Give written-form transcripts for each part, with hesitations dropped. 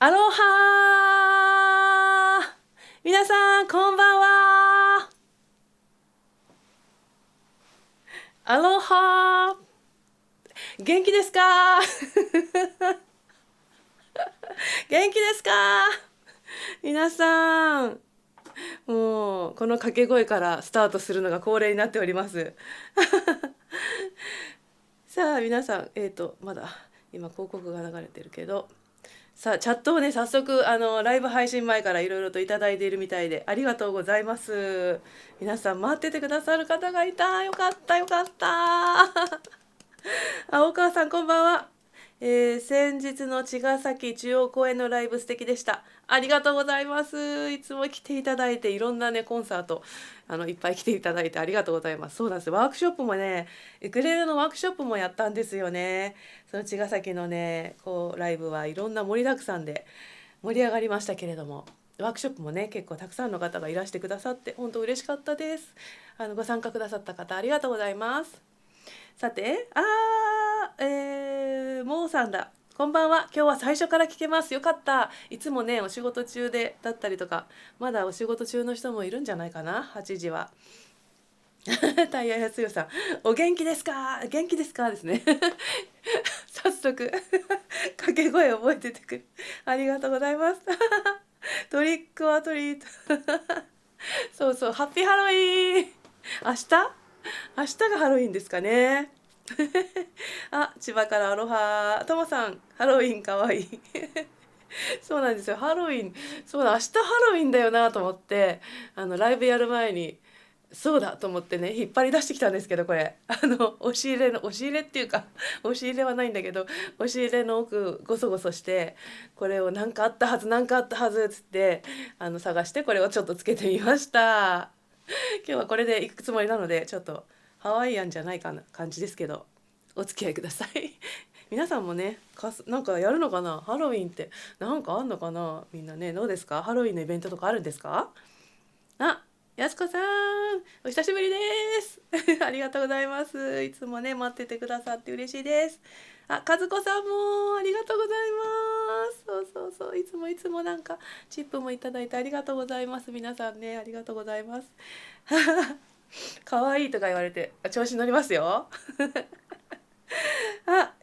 アロハー、皆さんこんばんは。アロハー、元気ですか？元気ですか？皆さん、もうこの掛け声からスタートするのが恒例になっております。さあ皆さん、まだ今広告が流れてるけど、さあチャットをね、早速ライブ配信前からいろいろといただいているみたいで、ありがとうございます。皆さん待っててくださる方がいた。よかったよかった。青川さんこんばんは。先日の茅ヶ崎中央公園のライブ素敵でした。ありがとうございます。いつも来ていただいて、いろんなねコンサートいっぱい来ていただいてありがとうございます。そうなんです。ワークショップもね、ウクレレのワークショップもやったんですよね。その茅ヶ崎のねこうライブはいろんな盛りだくさんで盛り上がりましたけれども、ワークショップもね結構たくさんの方がいらしてくださって本当嬉しかったです。ご参加くださった方ありがとうございます。さて、もうさんだ。こんばんは。今日は最初から聞けます。よかった。いつもね、お仕事中でだったりとか、まだお仕事中の人もいるんじゃないかな、8時は。タイヤやつよさん、お元気ですか？元気ですかですね。早速、掛け声覚えててくる。ありがとうございます。トリックはトリート。そうそう、ハッピーハロウィーン。明日明日がハロウィンですかね。千葉からアロハともさん、ハロウィンかわいい。そうなんですよ、ハロウィン。そうだ、明日ハロウィンだよなと思って、ライブやる前にそうだと思ってね引っ張り出してきたんですけど、これ押し入れっていうか、押し入れはないんだけど、押し入れの奥ゴソゴソして、これを何かあったはず何かあったはずっつって探して、これをちょっとつけてみました。今日はこれで行くつもりなので、ちょっとハワイアンじゃないかな感じですけど、お付き合いください。皆さんもねなんかやるのかな、ハロウィンってなんかあんのかな、みんなね。どうですか、ハロウィンのイベントとかあるんですか？やすこさんお久しぶりです。ありがとうございます。いつもね待っててくださって嬉しいです。和子さんもありがとうございます。そうそうそう、いつもいつもなんかチップもいただいてありがとうございます。皆さんね、ありがとうございます。可愛いとか言われて調子乗りますよ。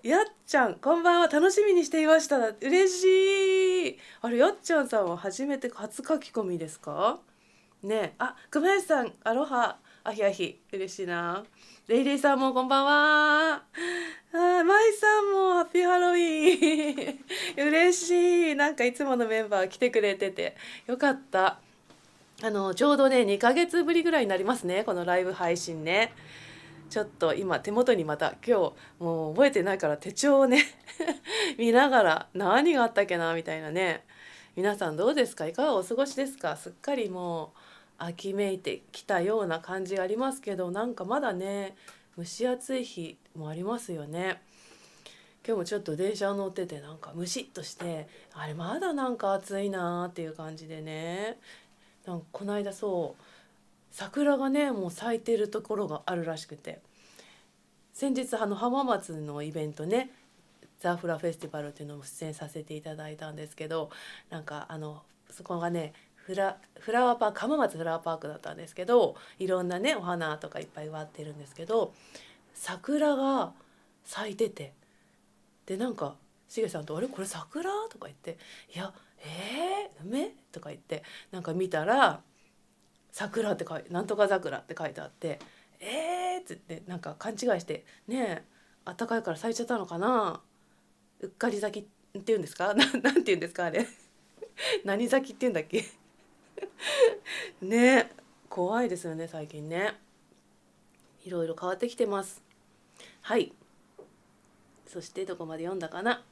やっちゃんこんばんは。楽しみにしていました。嬉しい。あれ、やっちゃんさんは初書き込みですかね。熊谷さんアロハ、あひあひ、嬉しいな。レイレイさんもこんばんは。マイさんもハッピーハロウィーン。嬉しい。なんかいつものメンバー来てくれててよかった。ちょうどね2ヶ月ぶりぐらいになりますね、このライブ配信ね。ちょっと今手元にまた今日もう覚えてないから手帳をね見ながら何があったっけなみたいなね。皆さんどうですか、いかがお過ごしですか？すっかりもう秋めいてきたような感じがありますけど、なんかまだね蒸し暑い日もありますよね。今日もちょっと電車を乗っててなんかムシッとして、あれまだなんか暑いなーっていう感じでね。なんかこの間そう桜がねもう咲いてるところがあるらしくて、先日浜松のイベントね、ザ・フラフェスティバルっていうのも出演させていただいたんですけど、なんかそこがねフラワーパーク、浜松フラワーパークだったんですけど、いろんなねお花とかいっぱい植わってるんですけど、桜が咲いてて、でなんかしげさんと「あれこれ桜?」とか言って「いや梅?」とか言ってなんか見たら桜ってなんとか桜って書いてあって、っつってなんか勘違いしてね、あったかいから咲いちゃったのかな。うっかり咲きっていうんですか、なんていうんですかあれ。何咲きっていうんだっけ。ね、怖いですよね最近ね。いろいろ変わってきてます。はい。そしてどこまで読んだかな。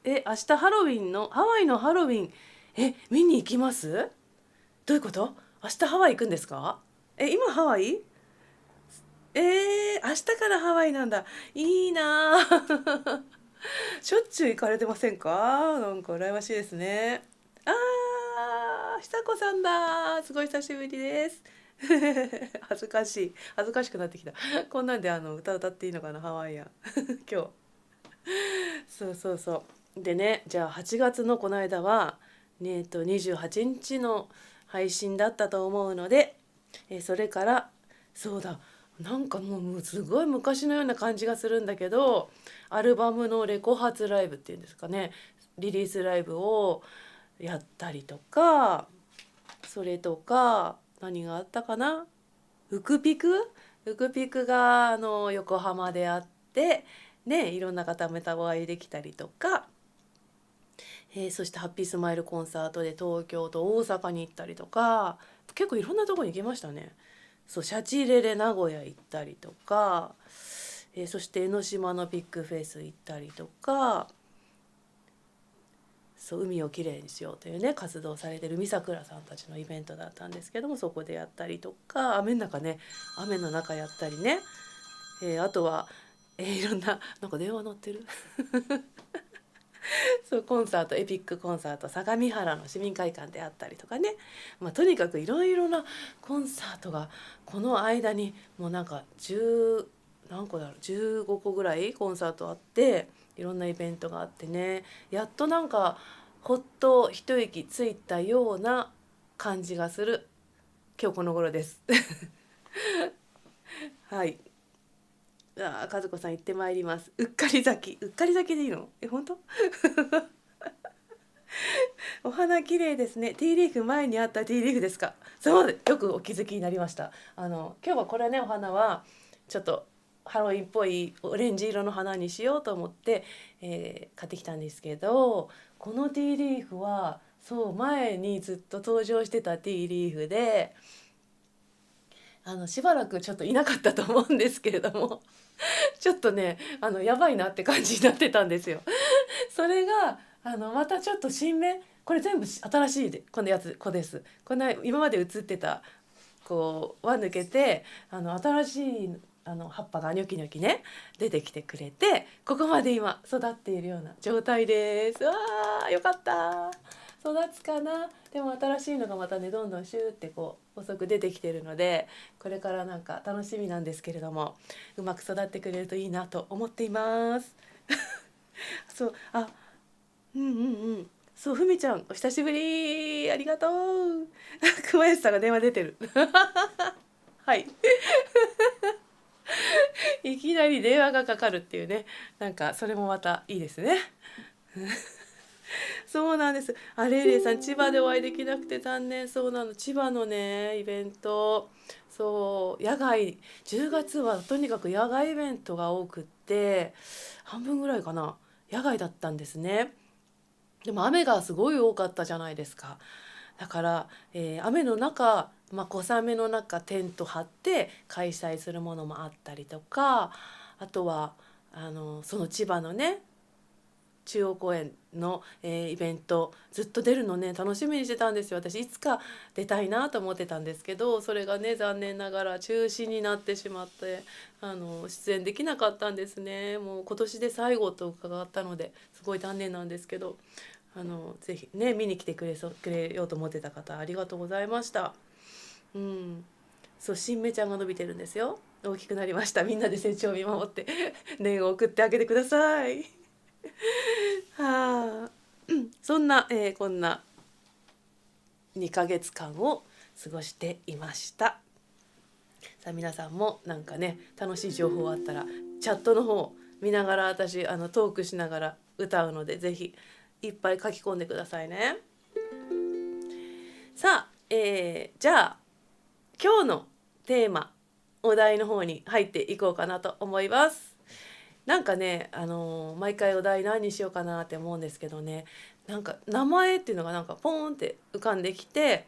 明日ハロウィンのハワイのハロウィン、見に行きます？どういうこと？明日ハワイ行くんですか？今ハワイ？明日からハワイなんだ。いいなあ。しょっちゅう行かれてませんか？なんか羨ましいですね。久子さんだ。すごい久しぶりです。恥ずかしい。恥ずかしくなってきた。こんなんで歌っていいのかな、ハワイアン。今日。そうそうそう。でね、じゃあ8月のこの間は、28日の配信だったと思うので、それからそうだ、なんかもうすごい昔のような感じがするんだけど、アルバムのレコ発ライブっていうんですかね、リリースライブをやったりとか、それとか何があったかな、ウクピクウクピクが横浜であってね、いろんな方またお会いできたりとか、そしてハッピースマイルコンサートで東京と大阪に行ったりとか、結構いろんなとこに行きましたね。そう、シャチレレ名古屋行ったりとか、そして江ノ島のビッグフェイス行ったりとか、そう海をきれいにしようというね活動されてる三桜さんたちのイベントだったんですけども、そこでやったりとか、雨の中やったりね、あとは、いろんな、なんか電話鳴ってるそうコンサート、エピックコンサート相模原の市民会館であったりとかね、とにかくいろいろなコンサートがこの間にもうなんか10何個だろう、15個ぐらいコンサートあって、いろんなイベントがあってね、やっとなんかほっと一息ついたような感じがする今日この頃ですはい。和子さん行ってまいります。うっかり咲き、うっかり咲きでいいの？本当？お花綺麗ですね。ティーリーフ、前にあったティーリーフですか？そうで、よくお気づきになりました。今日はこれね、お花はちょっとハロウィンっぽいオレンジ色の花にしようと思って、買ってきたんですけど、このティーリーフはそう前にずっと登場してたティーリーフで、しばらくちょっといなかったと思うんですけれども、ちょっとねやばいなって感じになってたんですよ。それがまたちょっと新芽、これ全部新しいでこのやつ子です。この今まで映ってたこう輪抜けて新しい葉っぱがニョキニョキね出てきてくれて、ここまで今育っているような状態です。わーよかった、育つかな。でも新しいのがまたねどんどんシューってこう細く出てきてるので、これからなんか楽しみなんですけれども、うまく育ってくれるといいなと思っています。そううんうんうん。そう、ふみちゃん、お久しぶり。ありがとう。熊安さんが電話出てる。はい。いきなり電話がかかるっていうね。なんか、それもまたいいですね。そうなんです。レイレイさん、千葉でお会いできなくて残念。そうなの。千葉のね、イベント。そう、野外、10月はとにかく野外イベントが多くって、半分ぐらいかな。野外だったんですね。でも雨がすごい多かったじゃないですか。だから、雨の中、小雨の中テント張って開催するものもあったりとか、あとはその千葉のね中央公園の、イベントずっと出るのね楽しみにしてたんですよ。私いつか出たいなと思ってたんですけど、それがね残念ながら中止になってしまって、出演できなかったんですね。もう今年で最後と伺ったのですごい残念なんですけど、ぜひね見に来てくれようと思ってた方ありがとうございました。うん、そう新芽ちゃんが伸びてるんですよ。大きくなりました。みんなで成長を見守って念を送ってあげてください。はあ、そんな、こんな2ヶ月間を過ごしていました。さあ皆さんもなんかね楽しい情報あったらチャットの方見ながら、私トークしながら歌うので、ぜひいっぱい書き込んでくださいね。さあ、じゃあ今日のテーマ、お題の方に入っていこうかなと思います。なんかね、毎回お題何にしようかなって思うんですけどね、なんか名前っていうのがなんかポーンって浮かんできて、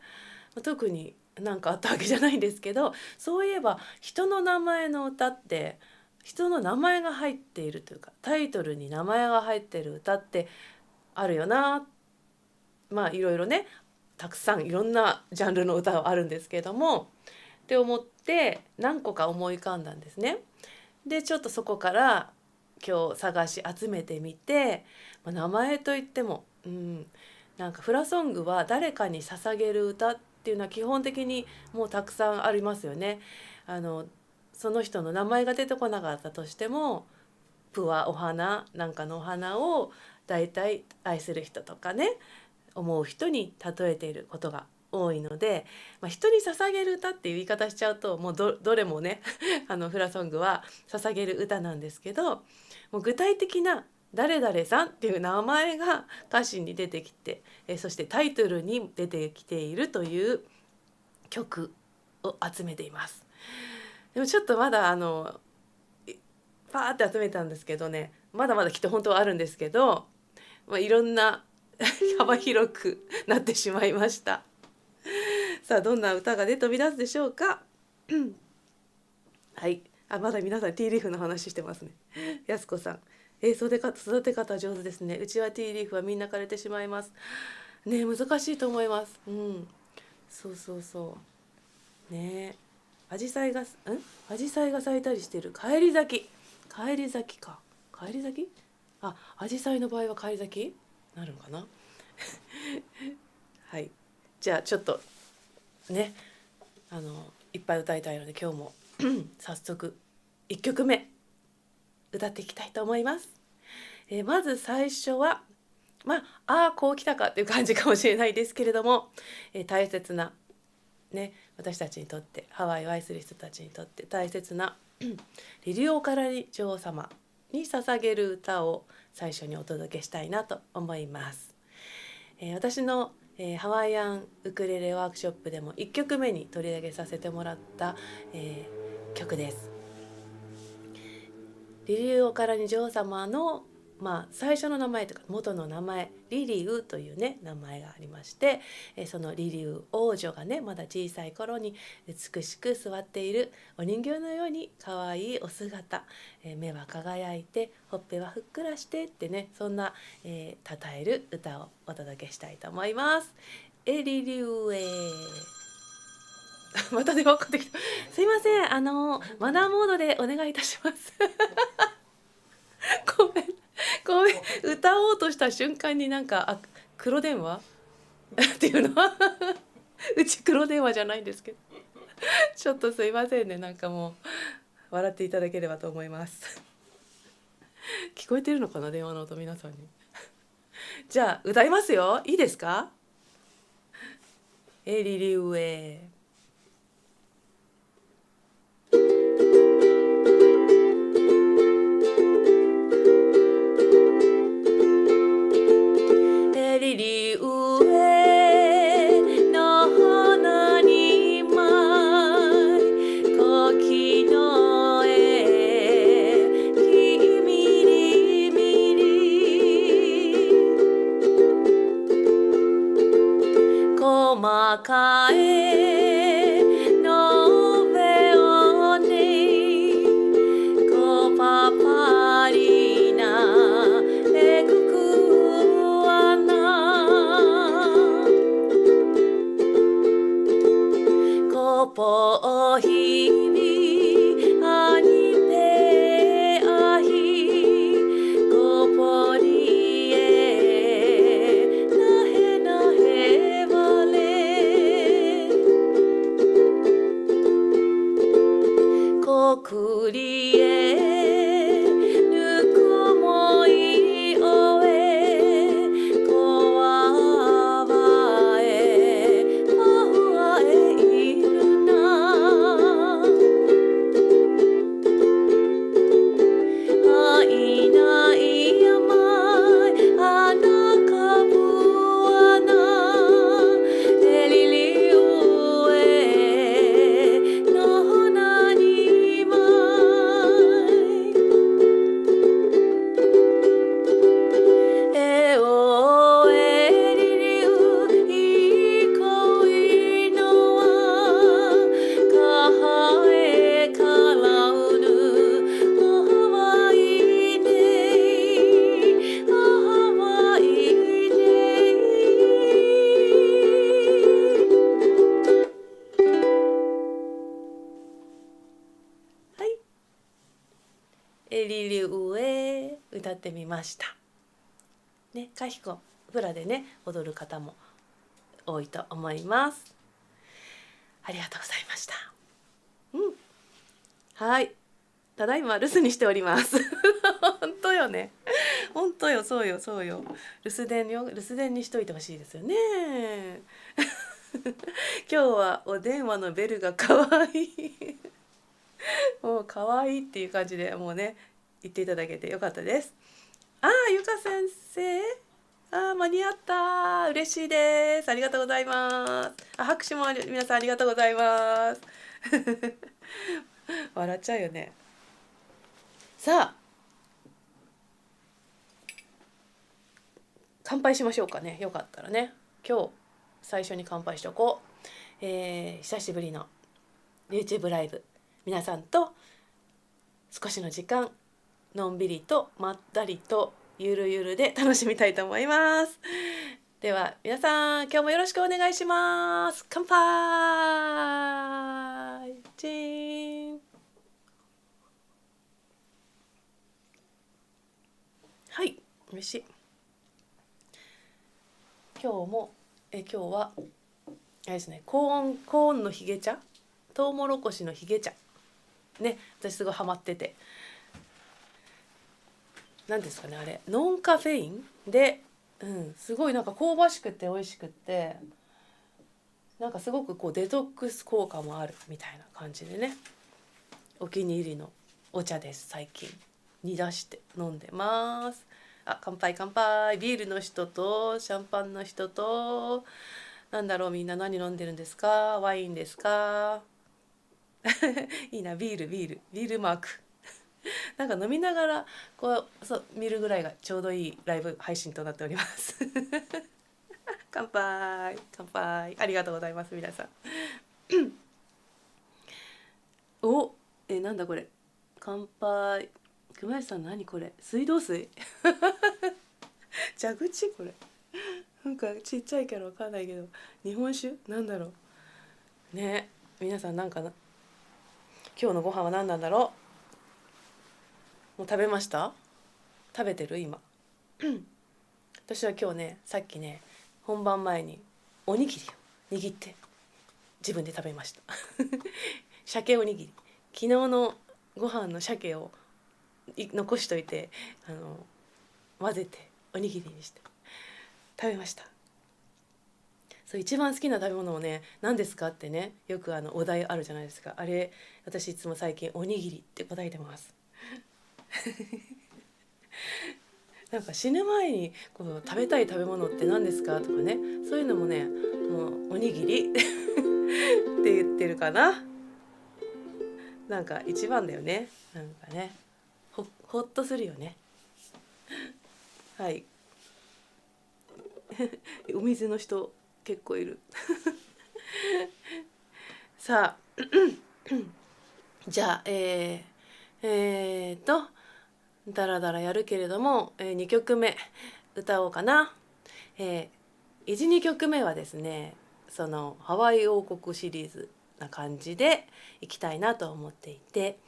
特になんかあったわけじゃないんですけど、そういえば人の名前の歌って人の名前が入っているというか、タイトルに名前が入っている歌ってあるよな。いろいろね、たくさんいろんなジャンルの歌があるんですけれども、って思って何個か思い浮かんだんですね。でちょっとそこから今日探し集めてみて、名前といっても、なんかフラソングは誰かに捧げる歌っていうのは基本的にもうたくさんありますよね。その人の名前が出てこなかったとしても、プはお花なんかのお花をだいたい愛する人とかね、思う人に例えていることが多いので、人に捧げる歌っていう言い方しちゃうともうどれもねフラソングは捧げる歌なんですけど、もう具体的な誰々さんっていう名前が歌詞に出てきて、そしてタイトルに出てきているという曲を集めています。でもちょっとまだパーって集めたんですけどね、まだまだきっと本当はあるんですけど、いろんな幅広くなってしまいました。さあどんな歌が飛び出すでしょうか。はい、まだ皆さんティーリーフの話してますね。やすこさん、育て方上手ですね。うちはティーリーフはみんな枯れてしまいますね。難しいと思います。そうそうそうね。アジサイが咲いたりしてる帰り咲か帰り咲き、アジサイの場合は帰り咲きなるのかな。はい、じゃあちょっとね、いっぱい歌いたいので今日も早速1曲目歌っていきたいと思います。まず最初はこう来たかっていう感じかもしれないですけれども、大切なね、私たちにとって、ハワイを愛する人たちにとって大切なリリオカラリ女王様に捧げる歌を最初にお届けしたいなと思います。私のハワイアンウクレレワークショップでも1曲目に取り上げさせてもらった、曲です。リリウ・オカラニ女王様の、最初の名前というか元の名前リリウというね名前がありまして、そのリリウ王女がねまだ小さい頃に美しく座っているお人形のように可愛いお姿、目は輝いてほっぺはふっくらしてってね、そんな、称える歌をお届けしたいと思います。リリウまた電話かかってきた。すいません、マナーモードでお願いいたします。ごめん、歌おうとした瞬間に黒電話っていうのはうち黒電話じゃないんですけど、ちょっとすいませんね、もう笑っていただければと思います。聞こえてるのかな、電話の音皆さんに。じゃあ歌いますよ、いいですか。リリウェリリウェの花に舞い時の絵君にみり細かいのべをねこパパリナえくくわなこぽひびあにぺあひこぽりえなへなへわれこくりえぬくもいおえこわわえわわえいるなあいないやまいあなかぶわなえりりうえのなにまいえおえりりういこいのはかはえからうぬあわいねあわいねはい、リリウエ歌ってみましたね。カヒコフラでね踊る方も多いと思います。ありがとうございました。はい、ただいま留守にしております本当よね、本当よ、そうよそうよ、留守電よ、留守電にしといてほしいですよね今日はお電話のベルが可愛いもう可愛いっていう感じでもうね言っていただけてよかったです。ああ、ゆか先生、ああ間に合った、嬉しいです、ありがとうございます。あ、拍手も皆さんありがとうございます笑っちゃうよね。さあ乾杯しましょうかね、よかったらね。今日最初に乾杯しておこう。久しぶりの YouTube ライブ、皆さんと少しの時間のんびりとまったりとゆるゆるで楽しみたいと思います。では皆さん今日もよろしくお願いします。乾杯。チーン。はい、美味しい。今日はあれですね、コーンのヒゲ茶、トウモロコシのヒゲ茶ね、私すごいハマってて、何ですかね、あれノンカフェインで、すごいなんか香ばしくて美味しくって、なんかすごくこうデトックス効果もあるみたいな感じでね、お気に入りのお茶です。最近煮出して飲んでます。あ、乾杯乾杯。ビールの人とシャンパンの人と、なんだろう、みんな何飲んでるんですか？ワインですか？いいな、ビールマークなんか飲みながらこう見るぐらいがちょうどいいライブ配信となっております乾杯乾杯、ありがとうございます皆さんお、なんだこれ、乾杯。熊谷さん何これ、水道水蛇口、これなんかちっちゃいからわかんないけど、日本酒なんだろうね。皆さんなんかな、今日のご飯は何なんだろう。もう食べました？食べてる今私は今日ね、さっきね、本番前におにぎりを握って自分で食べました鮭おにぎり、昨日のご飯の鮭を残しといて、混ぜておにぎりにして食べました。そう、一番好きな食べ物をね、何ですかってね、よくお題あるじゃないですか。あれ私いつも最近おにぎりって答えてますなんか死ぬ前にこう食べたい食べ物って何ですかとかね、そういうのもね、もうおにぎりって言ってるかな。なんか一番だよね。なんかね、ほっとするよね。はいお水の人結構いるさあじゃあだらだらやるけれども、2曲目歌おうかな。1、2曲目はですね、そのハワイ王国シリーズな感じでいきたいなと思っていて、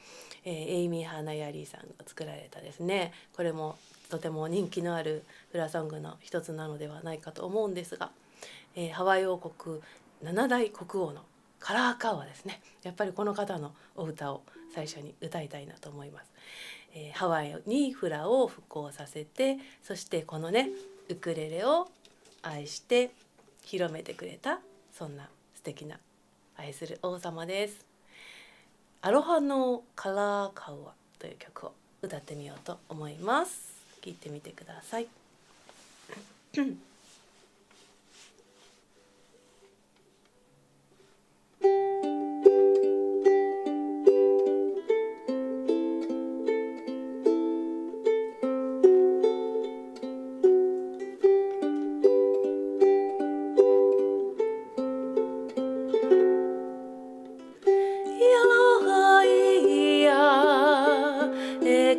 エイミー・ハナヤリーさんが作られたですね、これもとても人気のあるフラソングの一つなのではないかと思うんですが、ハワイ王国7代国王のカラーカウアですね、やっぱりこの方のお歌を最初に歌いたいなと思います。ハワイにフラを復興させて、そしてこのねウクレレを愛して広めてくれた、そんな素敵な愛する王様です。アロハのカラーカウアという曲を歌ってみようと思います。聴いてみてください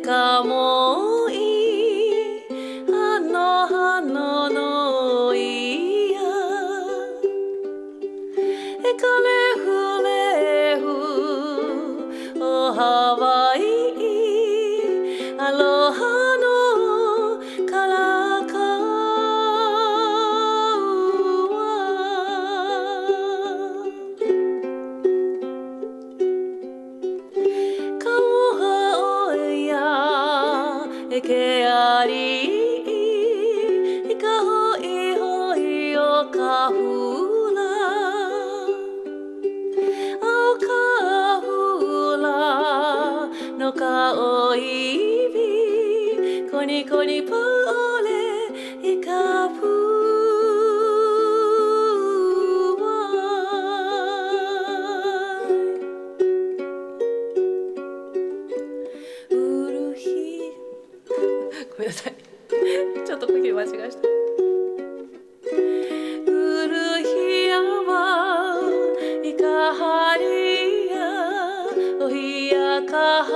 かもいあの花のカフラ青カフラの顔指コニコニポーレイカプウルヒごめんなさいちょっと呼吸間違えました。ウルヒヤワイカハリヤオヒヤカハ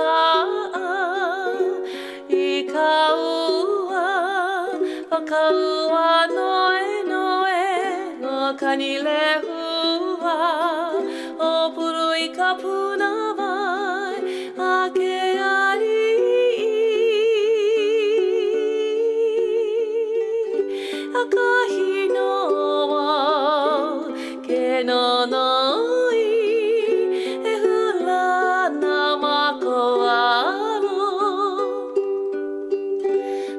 イカウワオカウワノエノエオカニレフワオプルイカプナバイアケアリ赤日の毛ののいえふらなまこわろ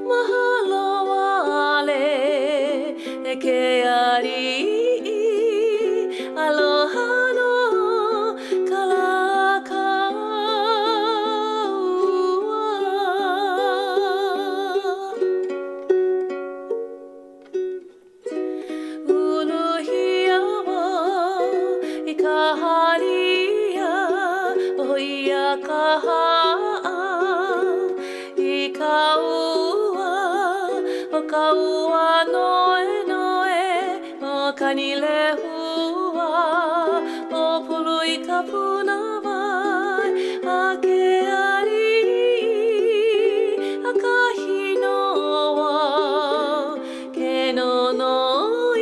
まはろわれえけありアロハのからかうわウルヒヤワイカハリヤオイヤカハイカウワオカウワノエノエオカニレフワオプルイカプナバイアケアリ赤日のわ毛ののい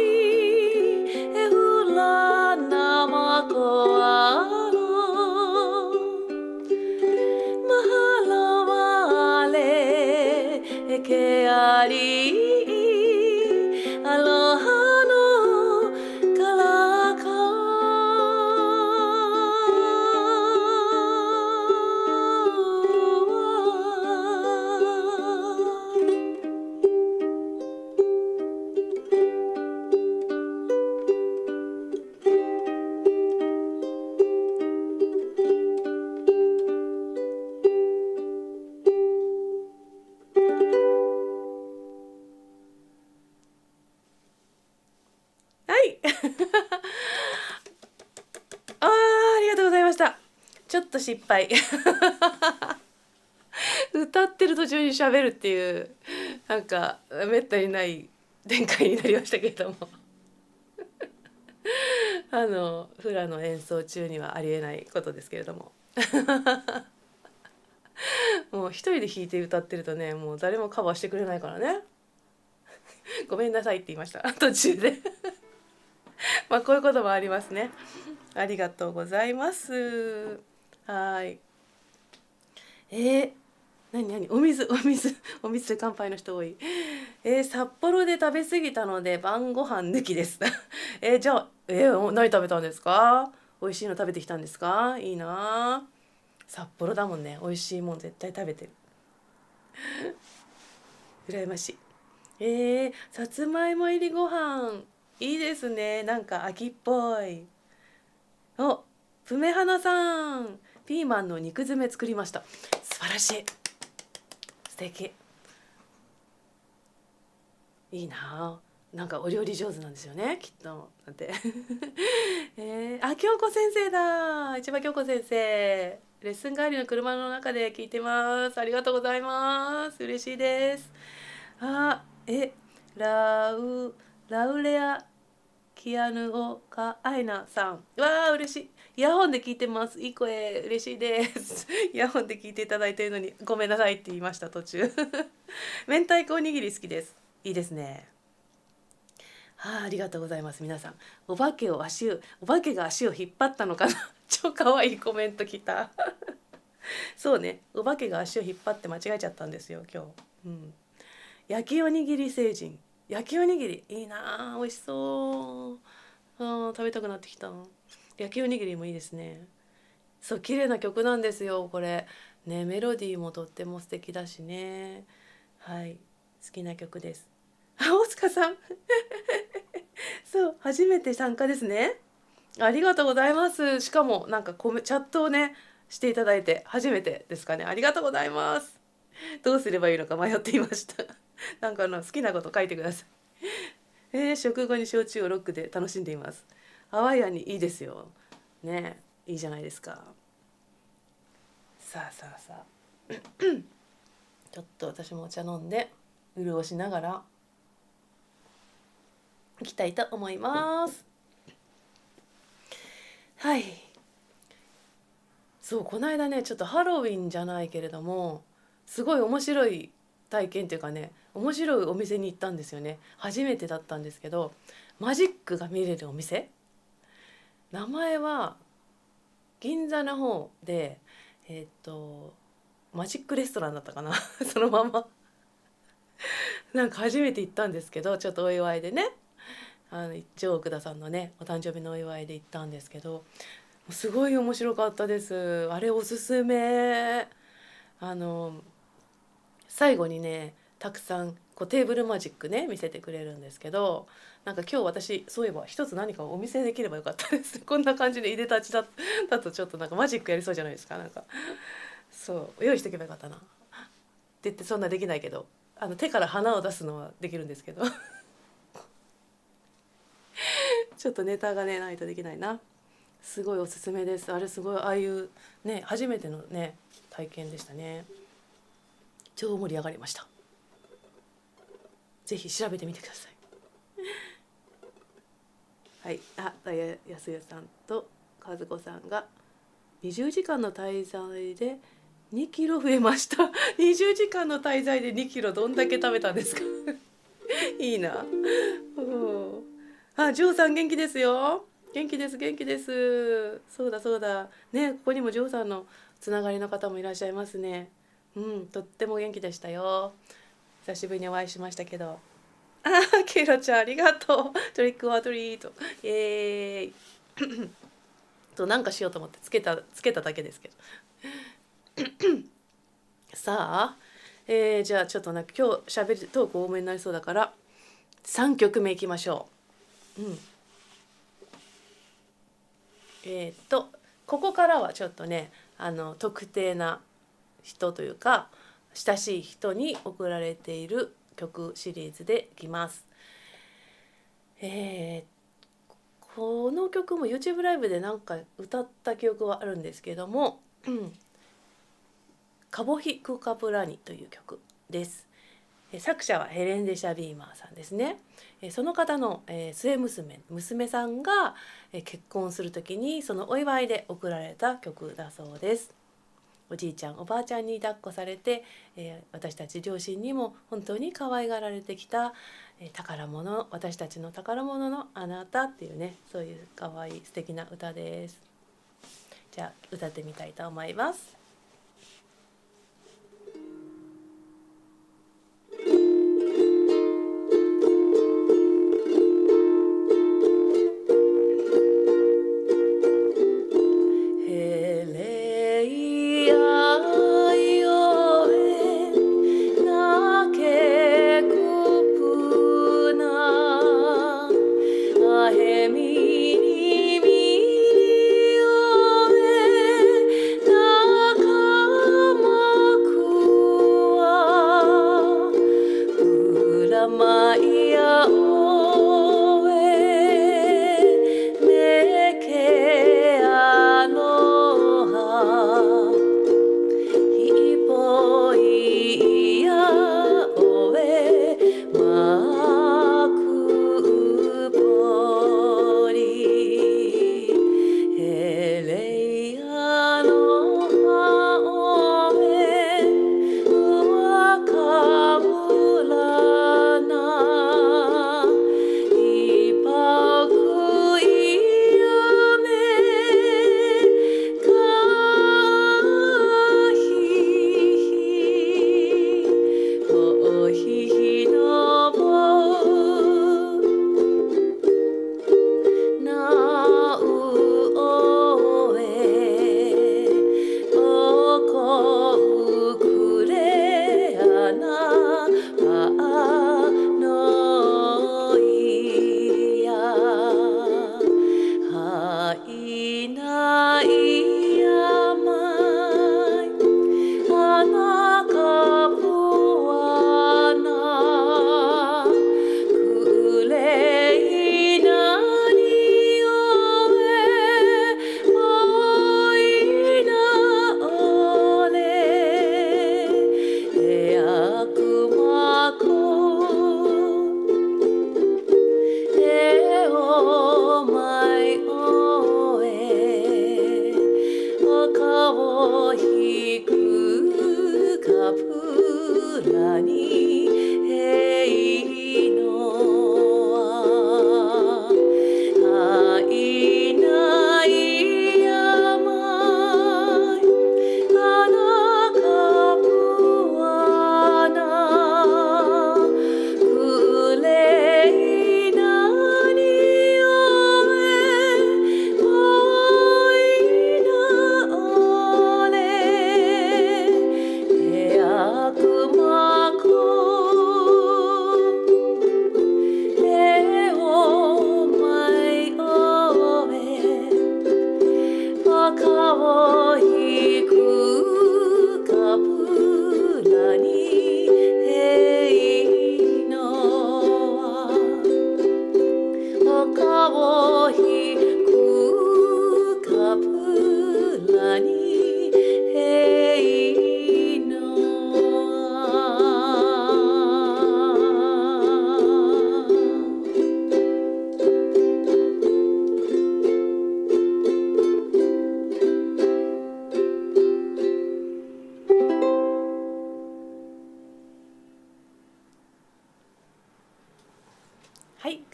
えふらなまこわろまはらわれえけありアロハのからかはいありがとうございました。ちょっと失敗歌ってる途中に喋るっていうなんかめったにない展開になりましたけれどもフラの演奏中にはありえないことですけれどももう一人で弾いて歌ってるとねもう誰もカバーしてくれないからねごめんなさいって言いました途中でまあこういうこともありますね。ありがとうございます。はい。何お水で乾杯の人多い。札幌で食べ過ぎたので晩ご飯抜きです。じゃあ何食べたんですか？美味しいの食べてきたんですか？いいな。札幌だもんね。美味しいもん絶対食べてる。羨ましい。さつまいも入りご飯いいですね。なんか秋っぽい。お、梅花さん、ピーマンの肉詰め作りました。素晴らしい。素敵。いいな。なんかお料理上手なんですよね、きっと。だって。京子先生だ。市場京子先生。レッスン帰りの車の中で聞いてます。ありがとうございます。嬉しいです。ラウラウレアキアヌオカアイナさん。わあ嬉しい。イヤホンで聞いてます。いい声嬉しいです。イヤホンで聞いていただいているのにごめんなさいって言いました途中。明太子おにぎり好きです。いいですね。ありがとうございます皆さん。お化けが足を引っ張ったのかな。超可愛いコメント来た。そうね、お化けが足を引っ張って間違えちゃったんですよ今日。焼きおにぎり星人。焼きおにぎりいいな、美味しそう。食べたくなってきた。焼きおにぎりもいいですね。そう綺麗な曲なんですよこれね。メロディーもとっても素敵だしね。はい、好きな曲です。大塚さんそう初めて参加ですね。ありがとうございます。しかもなんかチャットをねしていただいて初めてですかね。ありがとうございます。どうすればいいのか迷っていました。なんか好きなこと書いてください。食後に焼酎をロックで楽しんでいます。ハワイアンにいいですよ。ね、いいじゃないですか。さあさあさあ。ちょっと私もお茶飲んで潤しながらいきたいと思います。はい。そうこの間ねちょっとハロウィンじゃないけれどもすごい面白い体験っていうかね面白いお店に行ったんですよね。初めてだったんですけどマジックが見れるお店、名前は銀座の方でマジックレストランだったかな。そのままなんか初めて行ったんですけどちょっとお祝いでね一応奥田さんのねお誕生日のお祝いで行ったんですけどすごい面白かったです。あれおすすめ。あの最後にねたくさんこうテーブルマジックね見せてくれるんですけどなんか今日私そういえば一つ何かお見せできればよかったです。こんな感じでいでたちだとちょっとなんかマジックやりそうじゃないですか。なんかそう用意しておけばよかったなって言ってそんなできないけど手から花を出すのはできるんですけどちょっとネタがねないとできないな。すごいおすすめです。あれすごいああいうね初めてのね体験でしたね。超盛り上がりました。ぜひ調べてみてください。はい、安代さんと和子さんが20時間の滞在で2キロ増えました。20時間の滞在で2キロどんだけ食べたんですか。いいな。ジョーさん元気ですよ。元気です元気です。そうだそうだ。ねここにもジョーさんのつながりの方もいらっしゃいますね。とっても元気でしたよ。久しぶりにお会いしましたけど。ケイロちゃんありがとう。トリックオアトリート。イエーイ。となんかしようと思ってつけただけですけど。さあ、じゃあちょっとなんか今日喋るトーク多めになりそうだから3曲目いきましょう。ここからはちょっとね特定な人というか親しい人に送られている曲シリーズでいきます。この曲も YouTube ライブでなんか歌った記憶はあるんですけども、カボヒ・クカプラニという曲です。作者はヘレン・デシャビーマーさんですね。その方の末娘さんが結婚する時にそのお祝いで贈られた曲だそうです。おじいちゃんおばあちゃんに抱っこされて、私たち両親にも本当に可愛がられてきた、宝物私たちの宝物のあなたっていうねそういう可愛い素敵な歌です。じゃあ歌ってみたいと思います。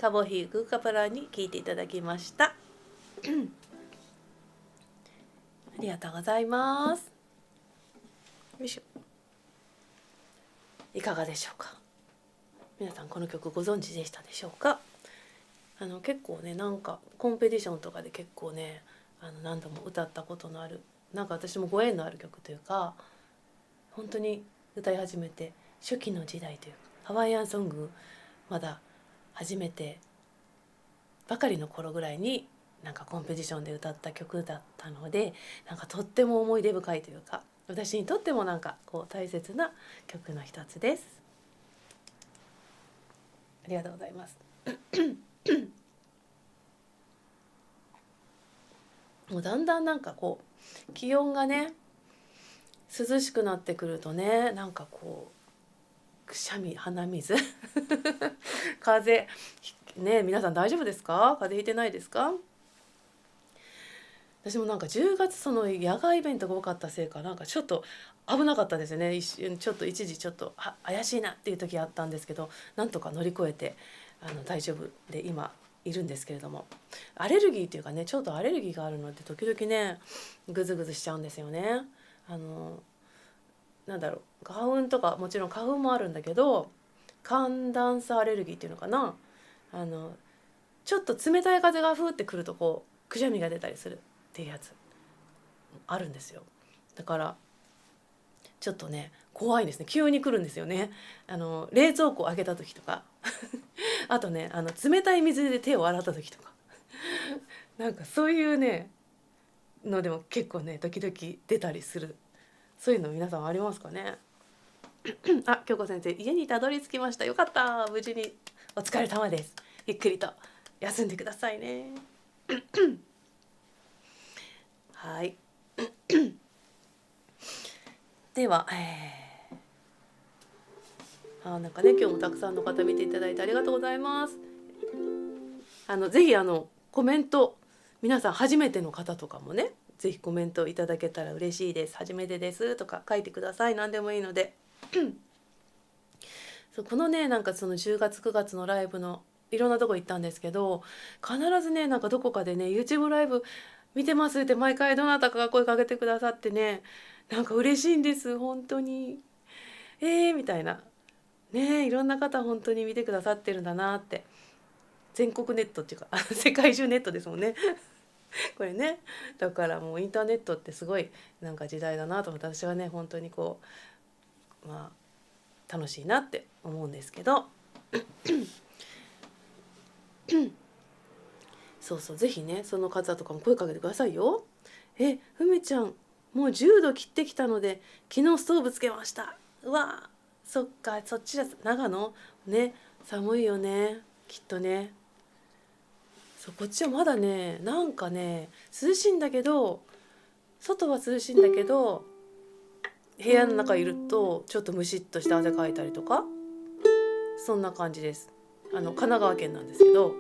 カボヒグーカパラに聴いていただきましたありがとうございます。よいしょ。いかがでしょうか。皆さんこの曲ご存知でしたでしょうか。結構ね、なんかコンペティションとかで結構ね、何度も歌ったことのある、なんか私もご縁のある曲というか、本当に歌い始めて初期の時代というか、ハワイアンソングまだ初めてばかりの頃ぐらいになんかコンペティションで歌った曲だったので、なんかとっても思い出深いというか、私にとってもなんかこう大切な曲の一つです。ありがとうございますもうだんだんなんかこう気温がね涼しくなってくるとね、なんかこうくしゃみ、鼻水風邪ね、皆さん大丈夫ですか？風邪ひいてないですか？私もなんか10月その野外イベントが多かったせいか、なんかちょっと危なかったですね。一瞬ちょっと一時ちょっと怪しいなっていう時あったんですけど、なんとか乗り越えて大丈夫で今いるんですけれども、アレルギーっていうかね、ちょっとアレルギーがあるので時々ねグズグズしちゃうんですよね。なんだろう、花粉とかもちろん花粉もあるんだけど、寒暖差アレルギーっていうのかな、ちょっと冷たい風がふーってくるとこうくしゃみが出たりするっていうやつあるんですよ。だからちょっとね怖いですね。急に来るんですよね。冷蔵庫を開けた時とかあとね冷たい水で手を洗った時とかなんかそういうねのでも結構ね時々出たりする。そういうの皆さんありますかねあ、京子先生、家にたどり着きました。よかった。無事にお疲れ様です。ゆっくりと休んでくださいねはいでは、なんかね今日もたくさんの方見ていただいてありがとうございます。ぜひコメント、皆さん初めての方とかもねぜひコメントいただけたら嬉しいです。初めてですとか書いてください。何でもいいのでそう、このねなんかその10月9月のライブのいろんなとこ行ったんですけど、必ずねなんかどこかでね YouTube ライブ見てますって毎回どなたかが声かけてくださってね、なんか嬉しいんです本当に。みたいなね、いろんな方本当に見てくださってるんだなって。全国ネットっていうか世界中ネットですもんねこれね。だからもうインターネットってすごいなんか時代だなと思って、私はね本当にこう楽しいなって思うんですけどそうそう、ぜひねその方とかも声かけてくださいよ。ふみちゃんもう10度切ってきたので昨日ストーブつけました。うわそっか、そっちだ、長野ね、寒いよねきっとね。そう、こっちはまだねなんかね涼しいんだけど、外は涼しいんだけど部屋の中いるとちょっとムシッとして汗かいたりとか、そんな感じです。神奈川県なんですけど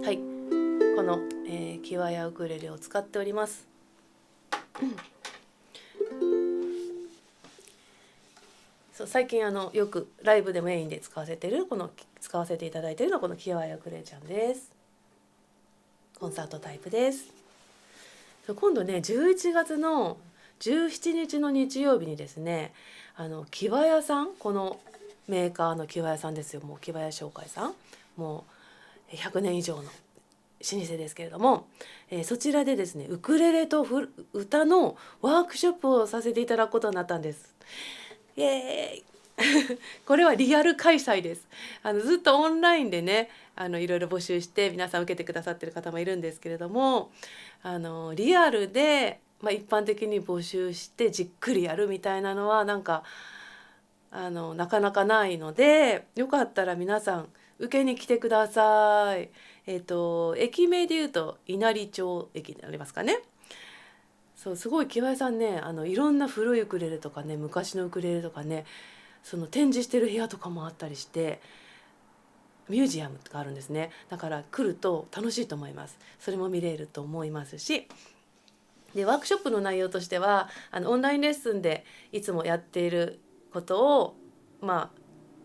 はい、この、キワヤウクレレを使っておりますそう、最近よくライブでメインで使わせていただいているのはこのキワヤウクレレちゃんです。コンサートタイプです。今度ね11月の17日の日曜日にですね、キワヤさん、このメーカーのキワヤさんですよ。もうキワヤ商会さん、もう100年以上の老舗ですけれども、そちらでですねウクレレと歌のワークショップをさせていただくことになったんです。イエーイこれはリアル開催です。ずっとオンラインでねいろいろ募集して皆さん受けてくださってる方もいるんですけれども、リアルで、一般的に募集してじっくりやるみたいなのはなんかなかなかないので、よかったら皆さん受けに来てください。駅名でいうと稲荷町駅になりますかね。そう、すごい木林さんねいろんな古いウクレレとかね昔のウクレレとかね、その展示してる部屋とかもあったりしてミュージアムがあるんですね。だから来ると楽しいと思います。それも見れると思いますし、でワークショップの内容としてはオンラインレッスンでいつもやっていることを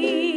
に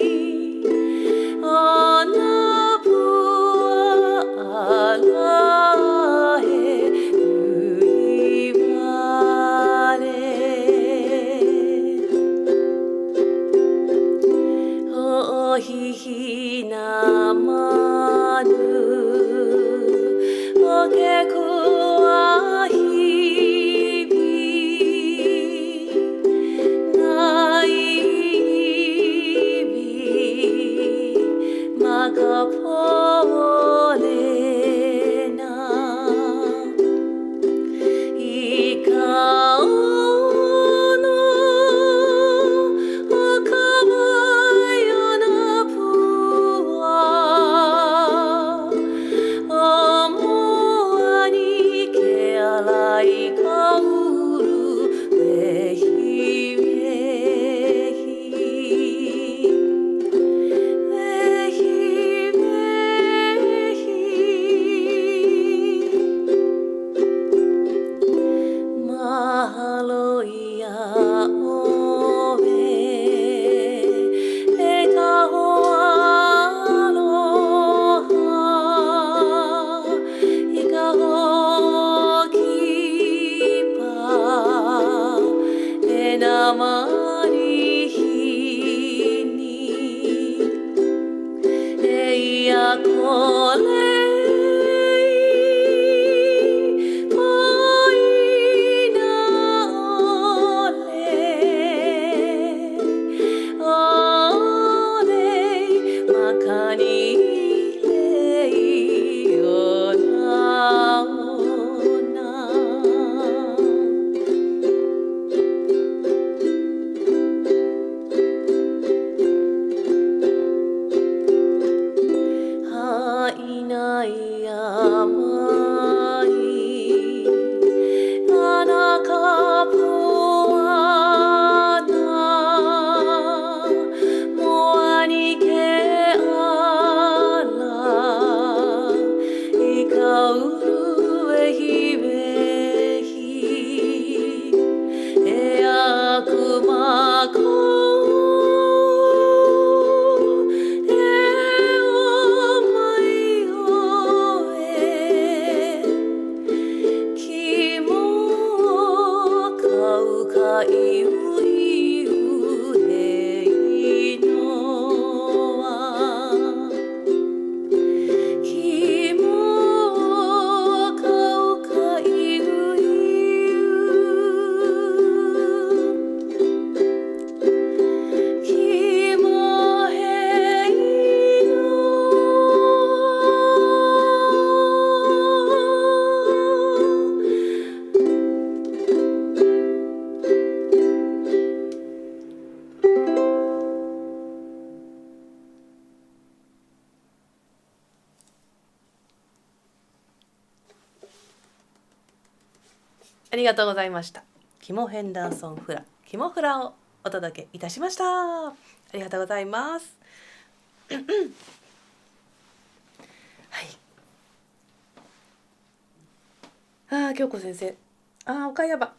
まり日にいやこれありがとうございました。キモヘンダーソンフラ、キモフラをお届けいたしました。ありがとうございます。はい。京子先生。岡山。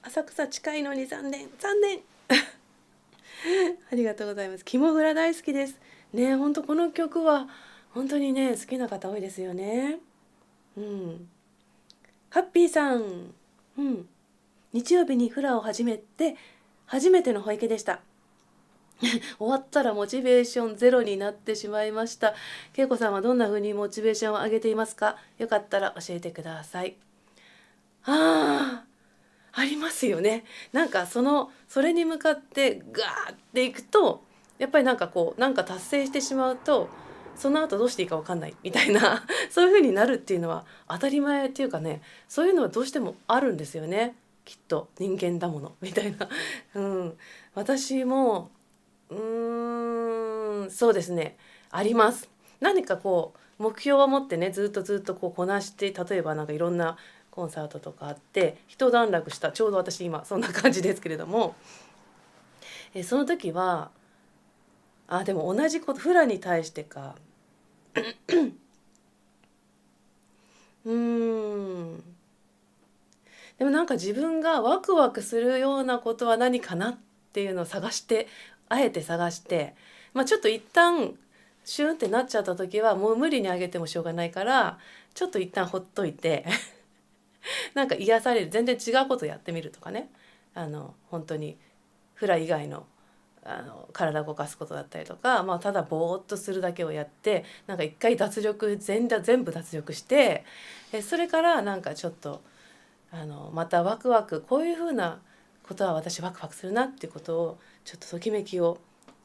浅草近いのに残念。ありがとうございます。キモフラ大好きです。ね、本当この曲は本当にね好きな方多いですよね。ハッピーさん。日曜日にフラを始めて初めての保育でした。終わったらモチベーションゼロになってしまいました。恵子さんはどんな風にモチベーションを上げていますか？よかったら教えてください。ありますよね。なんかそれに向かってガーっていくとやっぱりなんか達成してしまうとその後どうしていいか分かんないみたいなそういう風になるっていうのは当たり前っていうかね、そういうのはどうしてもあるんですよね。きっと人間だものみたいな。私もそうですね、あります。何か目標を持ってねずっとこなして、例えばなんかいろんなコンサートとかあって一段落した、ちょうど私今そんな感じですけれども、その時はでも同じことフラに対してかでもなんか自分がワクワクするようなことは何かなっていうのをあえて探して、ちょっと一旦シュンってなっちゃった時はもう無理にあげてもしょうがないからちょっと一旦ほっといてなんか癒される、全然違うことやってみるとかね、本当にフラ以外の体を動かすことだったりとか、ただぼーっとするだけをやって、なんか一回全部脱力して、それからなんかちょっとまたワクワク、こういうふうなことは私ワクワクするなっていうことをちょっとときめきを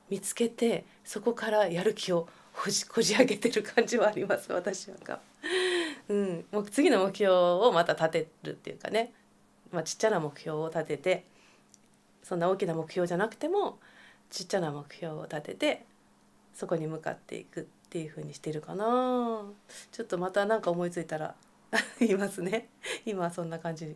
見つけて、そこからやる気をこじ上げてる感じはあります、私は。もう次の目標をまた立てるっていうかね、ちっちゃな目標を立てて、そんな大きな目標じゃなくてもちっちゃな目標を立ててそこに向かっていくっていう風にしてるかな。ちょっとまた何か思いついたら言いますね。今はそんな感じ。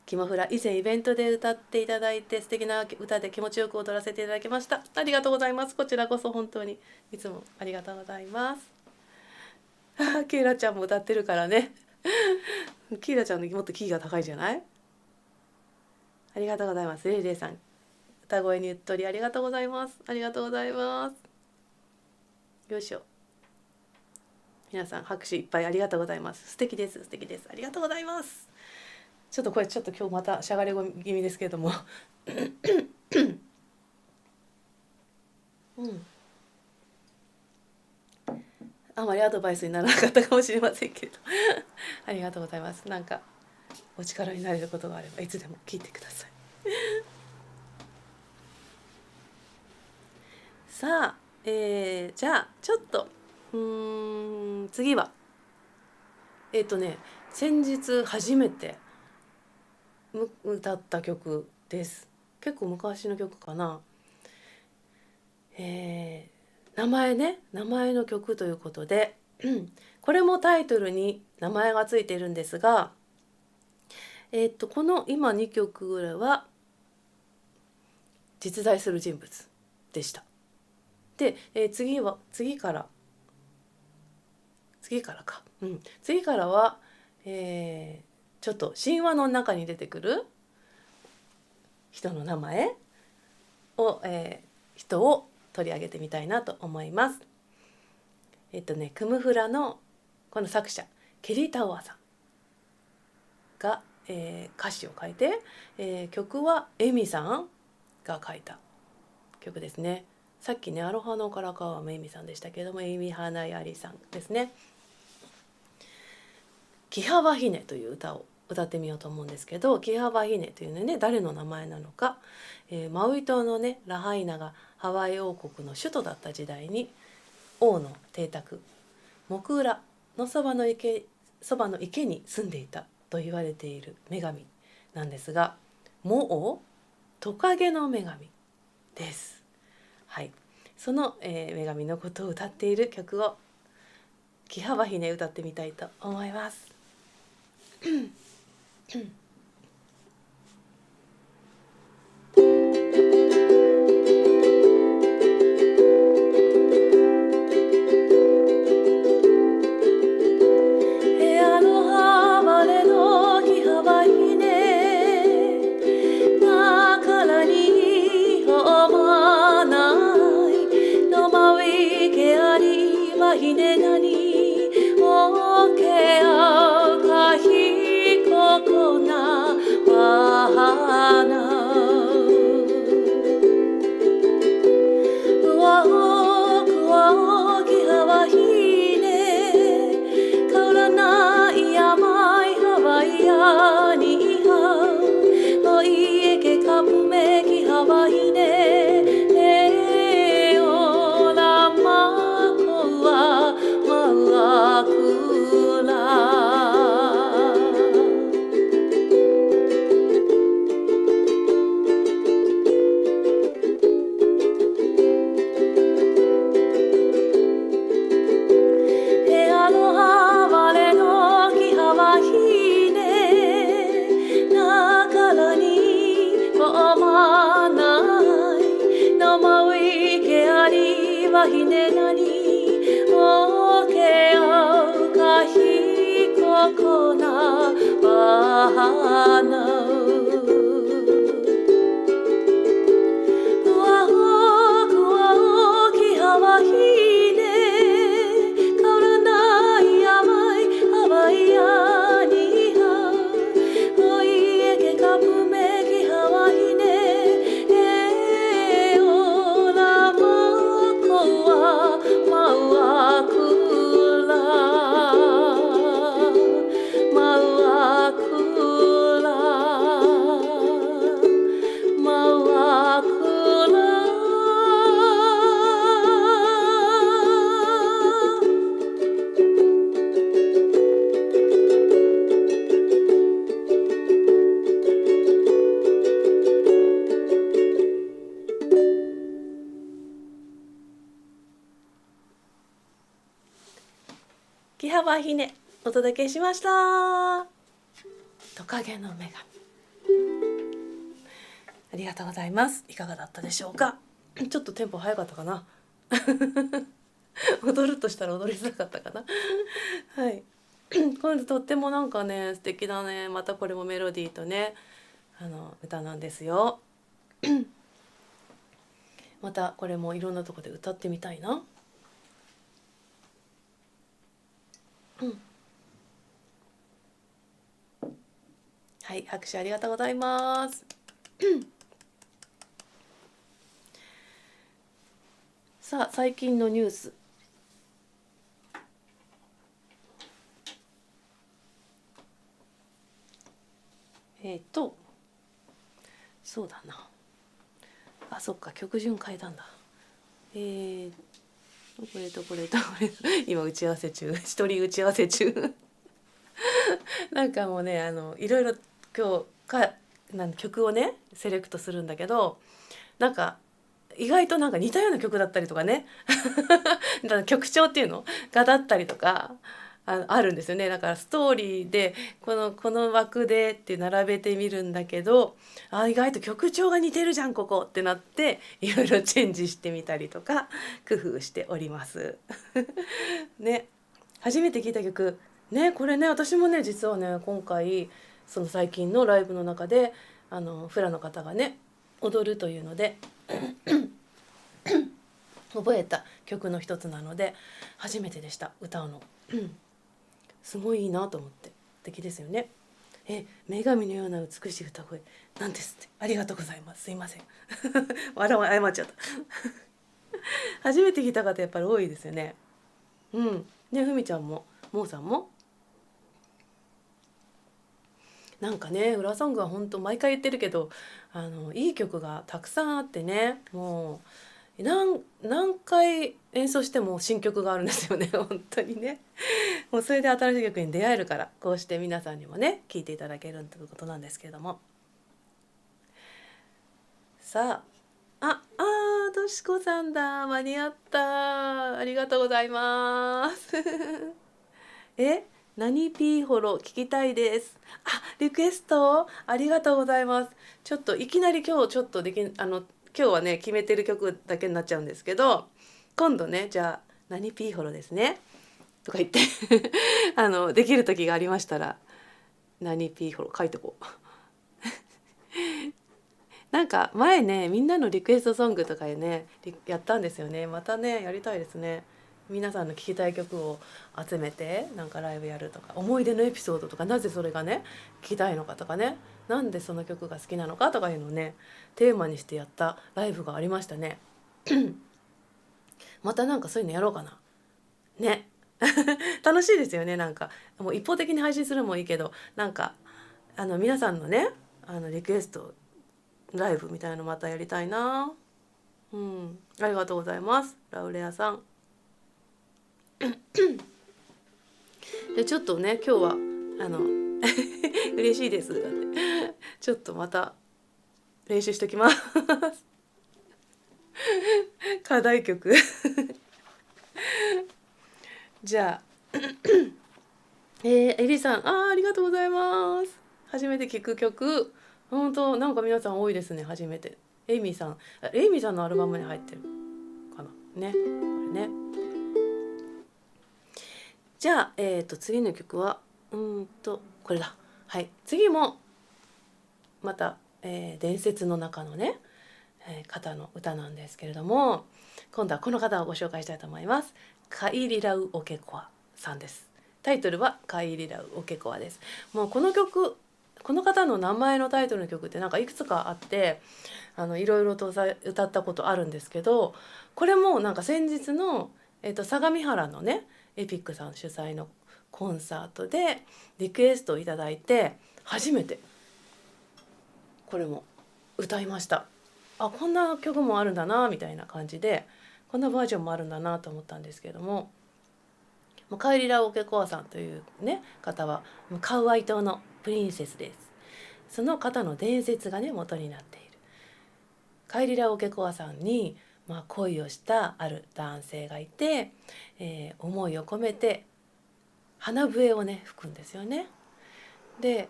キモフラ、以前イベントで歌っていただいて素敵な歌で気持ちよく踊らせていただきました。ありがとうございます。こちらこそ本当にいつもありがとうございます。ケイラちゃんも歌ってるからね。ケイラちゃんのもっとキーが高いじゃない？ありがとうございます。レイレイさん、歌声にうっとりありがとうございます。ありがとうございます。よいしょ。皆さん拍手いっぱいありがとうございます。素敵です。ありがとうございます。ちょっとこれちょっと今日またしゃがれ気味ですけれどもうん、あまりアドバイスにならなかったかもしれませんけれどありがとうございます。なんかお力になれることがあればいつでも聞いてください。さあ、じゃあちょっと次は先日初めて歌った曲です。結構昔の曲かな。名前の曲ということでこれもタイトルに名前がついているんですが、この今2曲ぐらいは実在する人物でした。で、次からは、ちょっと神話の中に出てくる人の名前を、人を取り上げてみたいなと思います。クムフラのこの作者ケリー・タウアーさんが、歌詞を書いて、曲はエミさんが書いた曲ですね。さっきねアロハのからかわもエミさんでしたけれども、エミハナヤリさんですね。キハワヒネという歌を歌ってみようと思うんですけど、キハワヒネというのはね誰の名前なのか、マウイ島のねラハイナがハワイ王国の首都だった時代に王の邸宅モクーラのそばの池に住んでいたと言われている女神なんですが、モオトカゲの女神です。はい、その、女神のことを歌っている曲をキハワヒネ歌ってみたいと思います。ひねなにおけあかひここなわなうわおくわおきはわひねかうらないやまいはわいやにはおいえけかぶめきはわひねひねなにおけおかひここなわなうわおくわおきはわひねかうらないやまいはわいやにはおいえけかぷめきはわひねキハワヒネお届けしました。トカゲの女神、ありがとうございます。いかがだったでしょうか。ちょっとテンポ早かったかな踊るとしたら踊りづらかったかなはいこれとってもなんかね素敵だね。またこれもメロディーとね歌なんですよまたこれもいろんなとこで歌ってみたいな。はい、はい、拍手ありがとうございます。さあ、最近のニュース。そうだな。あ、そっか、曲順変えたんだ。これとこれとこれと今打ち合わせ中、一人打ち合わせ中。なんかもうね、いろいろ今日曲をねセレクトするんだけど、なんか意外となんか似たような曲だったりとかね。だから曲調っていうのがだったりとかあるんですよね。だからストーリーでこの枠でって並べてみるんだけど、意外と曲調が似てるじゃんここってなって、いろいろチェンジしてみたりとか工夫しております。ね、初めて聴いた曲ね、これね、私もね実はね今回その最近のライブの中でフラの方がね踊るというので覚えた曲の一つなので初めてでした、歌うの。すごいいいなと思って、素敵ですよね。女神のような美しい歌声なんですって。ありがとうございます。すいません。謝っちゃった。初めて聞いた方やっぱり多いですよね。ね、ふみちゃんももうさんもなんかね、裏ソングは本当毎回言ってるけどいい曲がたくさんあってね、もう何回演奏しても新曲があるんですよね。本当にね。もうそれで新しい曲に出会えるから、こうして皆さんにもね聴いていただけるということなんですけれども、さとしこさんだ、間に合った、ありがとうございます。何ピーホロ聞きたいです。リクエストありがとうございます。ちょっといきなり今日ちょっと今日はね決めてる曲だけになっちゃうんですけど、今度ねじゃあ何ピーホロですねとか言ってできる時がありましたら何ピーホロ書いてこう。なんか前ねみんなのリクエストソングとかでねやったんですよね。またねやりたいですね。皆さんの聴きたい曲を集めてなんかライブやるとか、思い出のエピソードとか、なぜそれがね聴きたいのかとかね、なんでその曲が好きなのかとかいうのをねテーマにしてやったライブがありましたね。またなんかそういうのやろうかなね。楽しいですよね。なんかもう一方的に配信するのもいいけど、なんか皆さんのねリクエストライブみたいなのまたやりたいな。ありがとうございます、ラウレアさん。でちょっとね今日は嬉しいですだってちょっとまた練習しときます。課題曲。じゃあエリさん、ありがとうございます。初めて聞く曲、本当なんか皆さん多いですね。初めてエイミーさん、エイミーさんのアルバムに入ってるかなね、これね。じゃあ、次の曲はこれだ。はい、次もまた、伝説の中のね、方の歌なんですけれども、今度はこの方をご紹介したいと思います。カイリラウオケコアさんです。タイトルはカイリラウオケコアです。もうこの曲、この方の名前のタイトルの曲ってなんかいくつかあっていろいろと歌ったことあるんですけど、これもなんか先日の、相模原のねエピックさん主催のコンサートでリクエストをいただいて初めてこれも歌いました。こんな曲もあるんだなみたいな感じで、こんなバージョンもあるんだなと思ったんですけども、カイリラオケコアさんというね方はカウアイ島のプリンセスです。その方の伝説がね元になっている。カイリラオケコアさんに、恋をしたある男性がいて、思いを込めて花笛をね吹くんですよね。で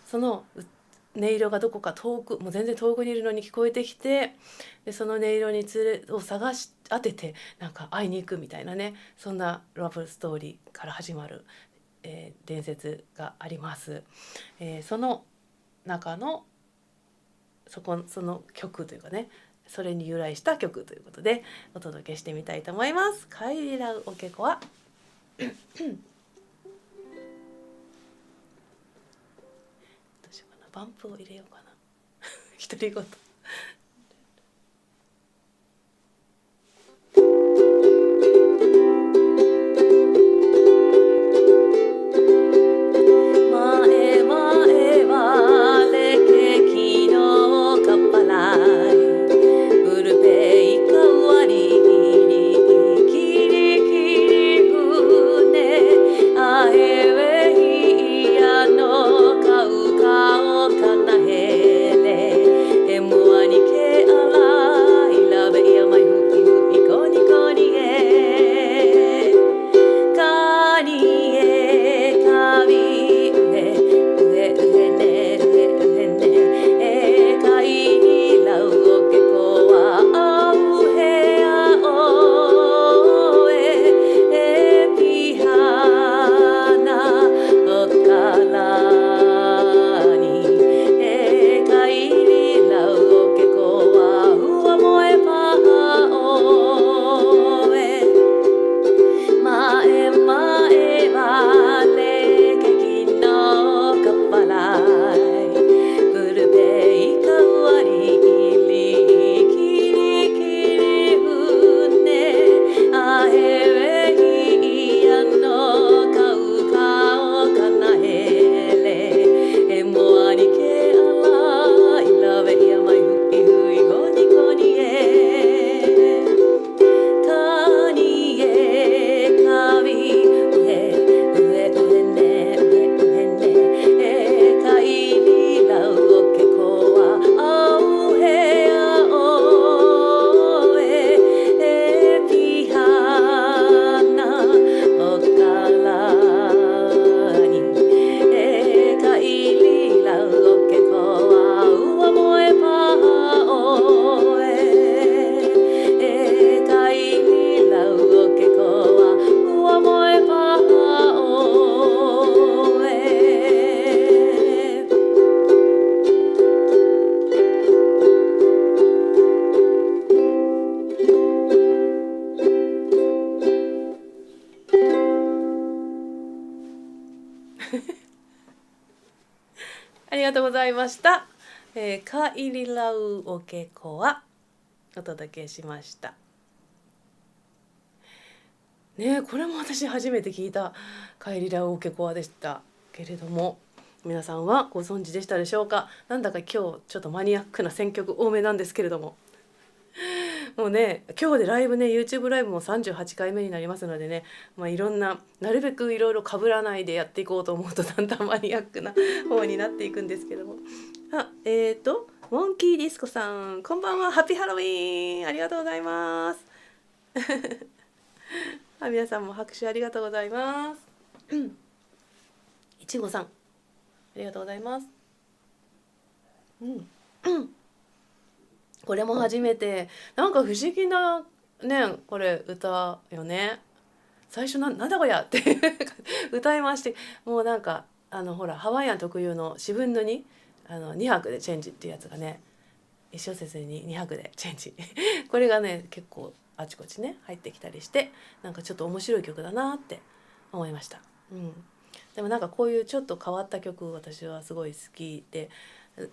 その音色がどこか遠く、もう全然遠くにいるのに聞こえてきて、でその音色を探し当ててなんか会いに行くみたいなね、そんなラブストーリーから始まる、伝説があります。その中のその曲というかね、それに由来した曲ということでお届けしてみたいと思います。カイリラウオケコア。どうバンプを入れようかな独り言。前前はレケキのカッパライブルペイカワリキリキリ船あえべいやのカウカオカナヘレエムワニケアライラベヤマイフキフキコニコニエカニエカビウヘウヘウヘネウヘウヘネカイニラウオケコワアウヘアオエピハナオカラニカイニラウオケコワウアモエパオエ前前はレケキのカッパライブルペイカワリキリキリ船あえべいやのカウカオカナヘレエモアニケアライラベヤマイフイフイゴニコニエカニエカビウヘウヘウヘネウヘウヘネカイニラウオケコワアウヘアオエピハナオカラニカイニラウオケコワウアモエパオカイニラウオケコワウアモエパオありがとうございました。カイリラウオケコワお届けしました。ねえ、これも私初めて聞いたカイリラウオケコワでしたけれども、皆さんはご存知でしたでしょうか。なんだか今日ちょっとマニアックな選曲多めなんですけれども、もうね今日でライブね YouTube ライブも38回目になりますのでね、いろんなるべくいろいろ被らないでやっていこうと思うとだんだんマニアックな方になっていくんですけども、モンキーディスコさんこんばんは、ハッピーハロウィーンありがとうございます皆さんも拍手ありがとうございますいちごさんありがとうございます。これも初めて、なんか不思議なねこれ歌よね。最初なんだこりゃって歌いまして、もうなんかほらハワイアン特有の四分の2 2拍でチェンジっていうやつがね、一小節に2拍でチェンジこれがね結構あちこちね入ってきたりして、なんかちょっと面白い曲だなって思いました。でもなんかこういうちょっと変わった曲私はすごい好きで、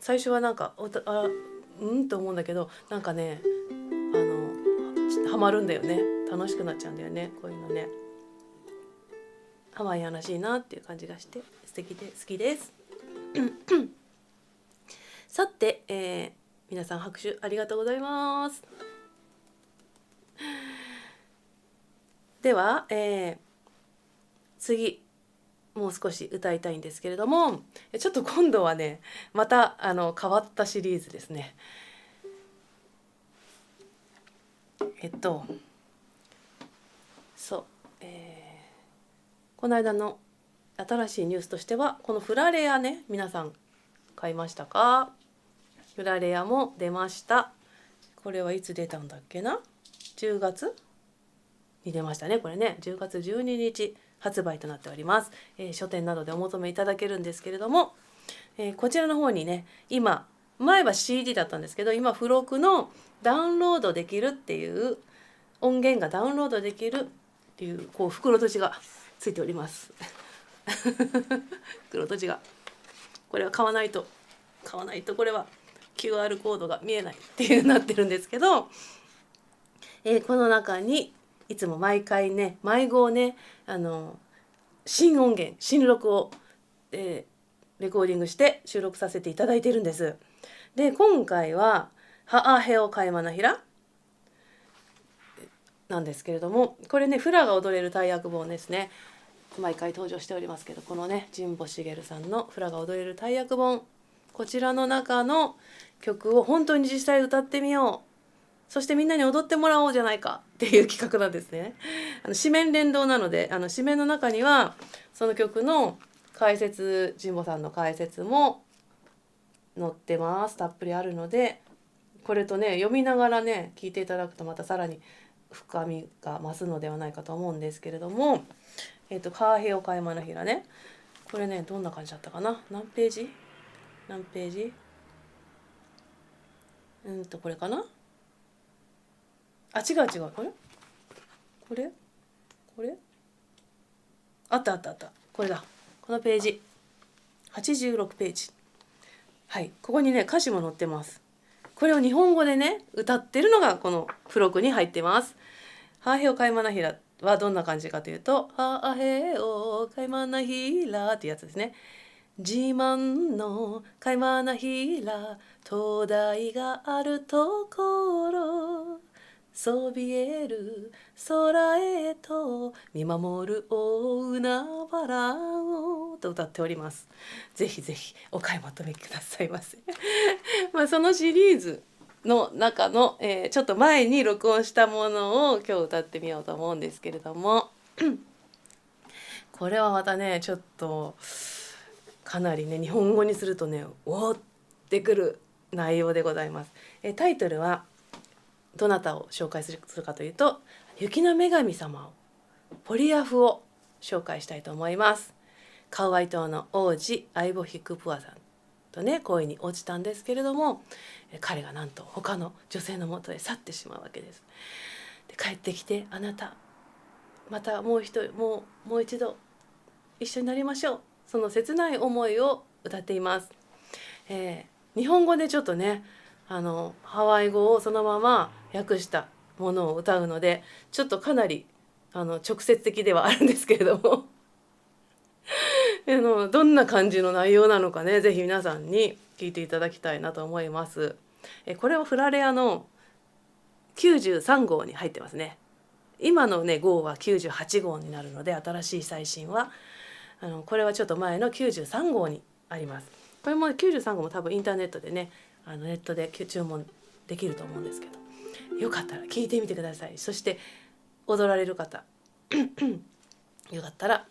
最初はなんかと思うんだけど、なんかねハマるんだよね、楽しくなっちゃうんだよね、こういうのね。ハワイアンらしいなっていう感じがして素敵で好きですさて、皆さん拍手ありがとうございます。では、次もう少し歌いたいんですけれども、ちょっと今度はねまた変わったシリーズですね。そう、この間の新しいニュースとしてはこのフラレアね、皆さん買いましたか？フラレアも出ました。これはいつ出たんだっけな、10月に出ましたね。これね10月12日発売となっております。書店などでお求めいただけるんですけれども、こちらの方にね今前は CD だったんですけど、今付録のダウンロードできるっていう音源がダウンロードできるっていうこう袋閉じがついております袋閉じが、これは買わないと買わないとこれは QR コードが見えないっていうなってるんですけど、この中にいつも毎回ね毎号ね新音源新録を、レコーディングして収録させていただいているんです。で今回はハアヘオカイマナヒラなんですけれども、これねフラが踊れる大役本ですね。毎回登場しておりますけど、このね神保茂さんのフラが踊れる大役本、こちらの中の曲を本当に実際歌ってみよう、そしてみんなに踊ってもらおうじゃないかっていう企画なんですね。紙面連動なので紙面の中にはその曲の解説、神保さんの解説も載ってます。たっぷりあるので、これとね読みながらね聞いていただくとまたさらに深みが増すのではないかと思うんですけれども、カーヘオカイマナヒラね、これねどんな感じだったかな、何ページこれかなあ、違うこれあったこれだ、このページ86ページ、はい、ここにね歌詞も載ってます。これを日本語でね歌ってるのがこの付録に入ってます。ハーヘオカイマナヒラはどんな感じかというと、ハーヘオカイマナヒラってやつですね。自慢のカイマナヒラ、灯台があるところ、そびえる空へと見守る大海原をと歌っております。ぜひぜひお買い求めくださいませ。そのシリーズの中の、ちょっと前に録音したものを今日歌ってみようと思うんですけれどもこれはまたねちょっとかなりね日本語にするとねおってくる内容でございます。タイトルはどなたを紹介するかというと、雪の女神様をポリアフを紹介したいと思います。カウアイ島の王子アイボヒクプアさんとね恋に落ちたんですけれども、彼がなんと他の女性のもとへ去ってしまうわけです。で帰ってきて、あなたまたもう一度一緒になりましょう、その切ない思いを歌っています。日本語でちょっとねハワイ語をそのまま訳したものを歌うのでちょっとかなり直接的ではあるんですけれどもどんな感じの内容なのかね、ぜひ皆さんに聞いていただきたいなと思います。これはフラレアの93号に入ってますね。今のね号は98号になるので、新しい最新はこれはちょっと前の93号にあります。これも93号も多分インターネットでねネットで注文できると思うんですけど、よかったら聞いてみてください。そして踊られる方よかったら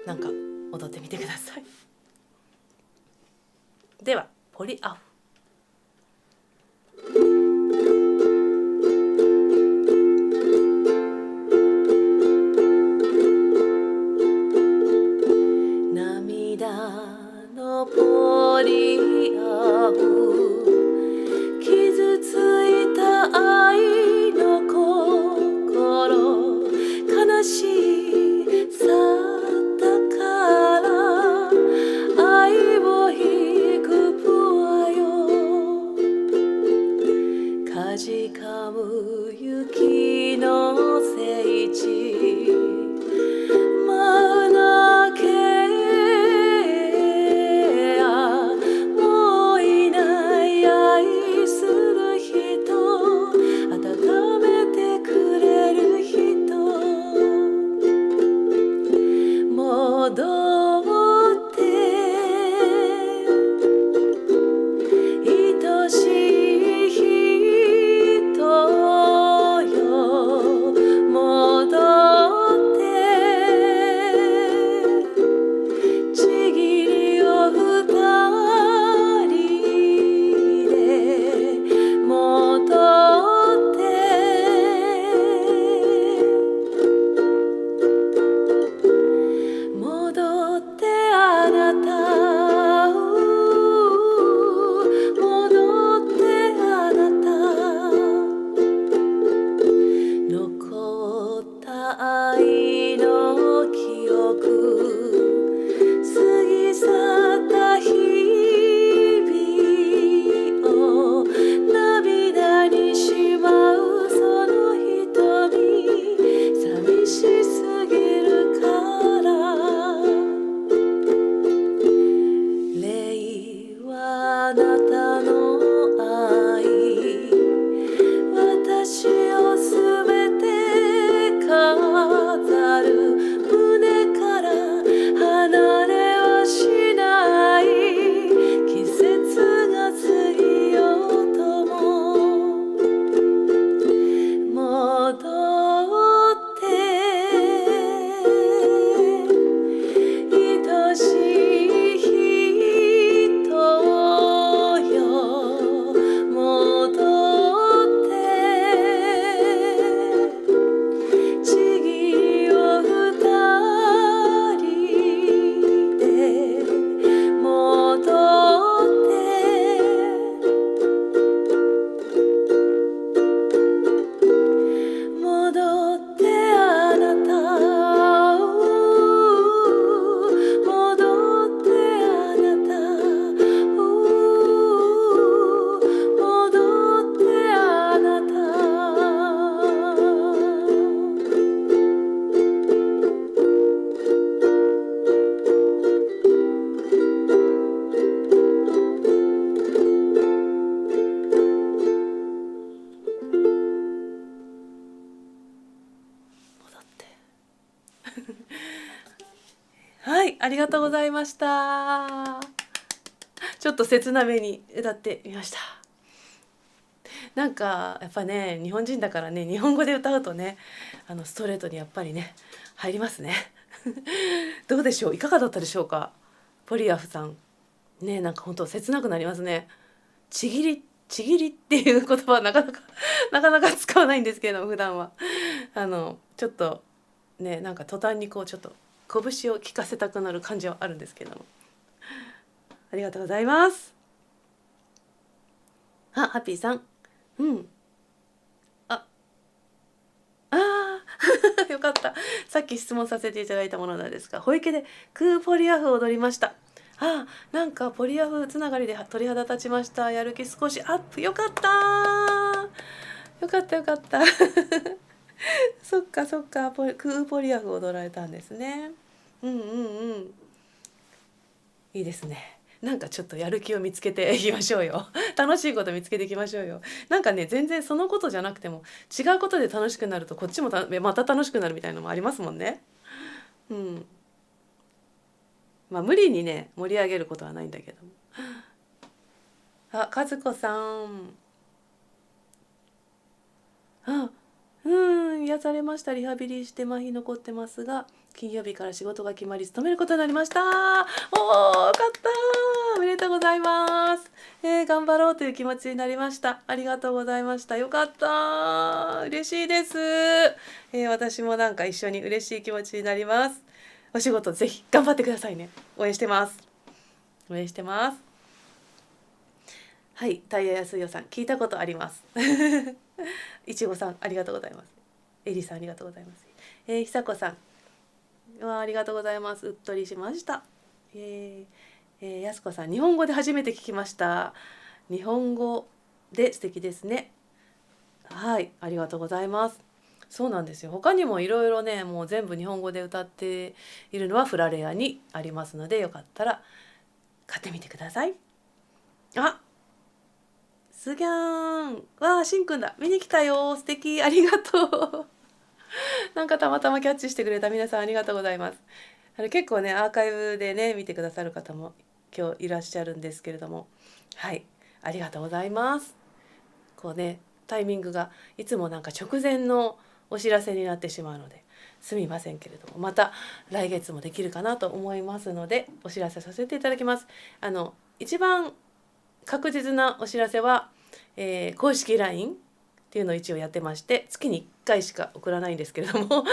なんか踊ってみてください。ではポリアフ。涙のポリアフ、傷ついた愛の心、悲しさだから愛を引くぷわよ、かじかむ雪の聖地、マウナケア、もういない愛する人、温めてくれる人、戻って愛しい人ありがとうございました。ちょっと切なめに歌ってみました。なんかやっぱね、日本人だからね、日本語で歌うとね、ストレートにやっぱりね入りますね。どうでしょう、いかがだったでしょうか。ポリアフさんね、なんか本当切なくなりますね。ちぎりちぎりっていう言葉はなかなかなかなか使わないんですけれども、普段はちょっとね、なんか途端にこうちょっと拳を効かせたくなる感じはあるんですけれども、ありがとうございます。あ、ハッピーさん、うん、ああーよかった。さっき質問させていただいたものなんですが、保育でクーポリアフを踊りました。あ、なんかポリアフつながりで鳥肌立ちました。やる気少しアップ。よかったー。よかったよかった。そっかそっか、クーポリアフを踊られたんですね。うんうんうん。いいですね。なんかちょっとやる気を見つけていきましょうよ。楽しいこと見つけていきましょうよ。なんかね、全然そのことじゃなくても違うことで楽しくなるとこっちもまた楽しくなるみたいなのもありますもんね。うん。まあ無理にね盛り上げることはないんだけど。あ、和子さん。あ、癒されました。リハビリして麻痺残ってますが、金曜日から仕事が決まり勤めることになりました。おー、よかった。おめでとうございます。頑張ろうという気持ちになりました。ありがとうございました。よかった。嬉しいです。私もなんか一緒に嬉しい気持ちになります。お仕事ぜひ頑張ってくださいね。応援してます。応援してます。はい、タイヤやすいよさん、聞いたことあります。いちごさん、ありがとうございます。エリさん、ありがとうございます。ひさこさん、ありがとうございます。うっとりしました。やすこさん、日本語で初めて聞きました。日本語で素敵ですね。はい、ありがとうございます。そうなんですよ。他にもいろいろね、もう全部日本語で歌っているのはフラレアにありますので、よかったら買ってみてください。あ、すぎゃーん。わあ、しんくんだ。見に来たよ。素敵。ありがとう。なんかたまたまキャッチしてくれた皆さんありがとうございます。結構ね、アーカイブでね、見てくださる方も今日いらっしゃるんですけれども、はい、ありがとうございます。こうね、タイミングがいつもなんか直前のお知らせになってしまうので、すみませんけれども、また来月もできるかなと思いますので、お知らせさせていただきます。一番確実なお知らせは、公式 LINE っていうのを一応やってまして、月に1回しか送らないんですけれども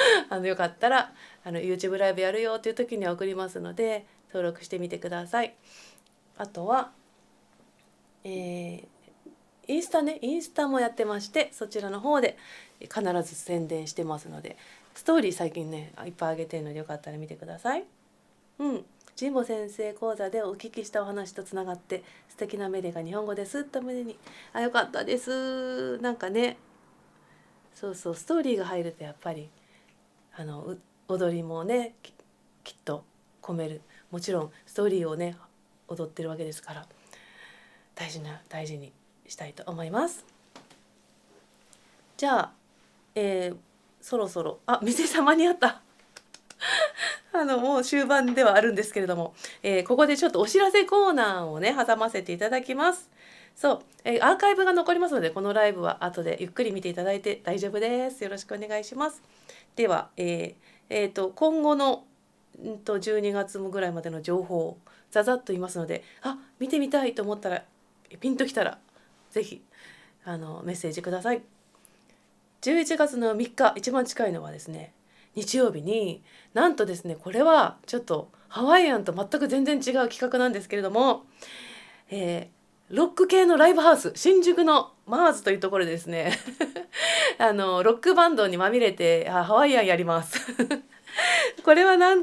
よかったらYouTube ライブやるよっていう時には送りますので、登録してみてください。あとは、インスタもやってまして、そちらの方で必ず宣伝してますので、ストーリー最近ねいっぱい上げてるので、よかったら見てください。神保先生講座でお聞きしたお話とつながって素敵なメリが日本語ですっと胸に。よかったです。なんかね、そうそう、ストーリーが入るとやっぱり踊りもねきっと込める。もちろんストーリーをね踊ってるわけですから、大事にしたいと思います。じゃあ、そろそろ店様にあったもう終盤ではあるんですけれども、ここでちょっとお知らせコーナーをね挟ませていただきます。そう、アーカイブが残りますので、このライブは後でゆっくり見ていただいて大丈夫です。よろしくお願いします。では、今後の12月ぐらいまでの情報をざざっと言いますので、見てみたいと思ったら、ピンときたらぜひメッセージください。11月の3日、一番近いのはですね、日曜日になんとですね、これはちょっとハワイアンと全く全然違う企画なんですけれども、ロック系のライブハウス、新宿のマーズというところでですねロックバンドにまみれてハワイアンやりますこれはな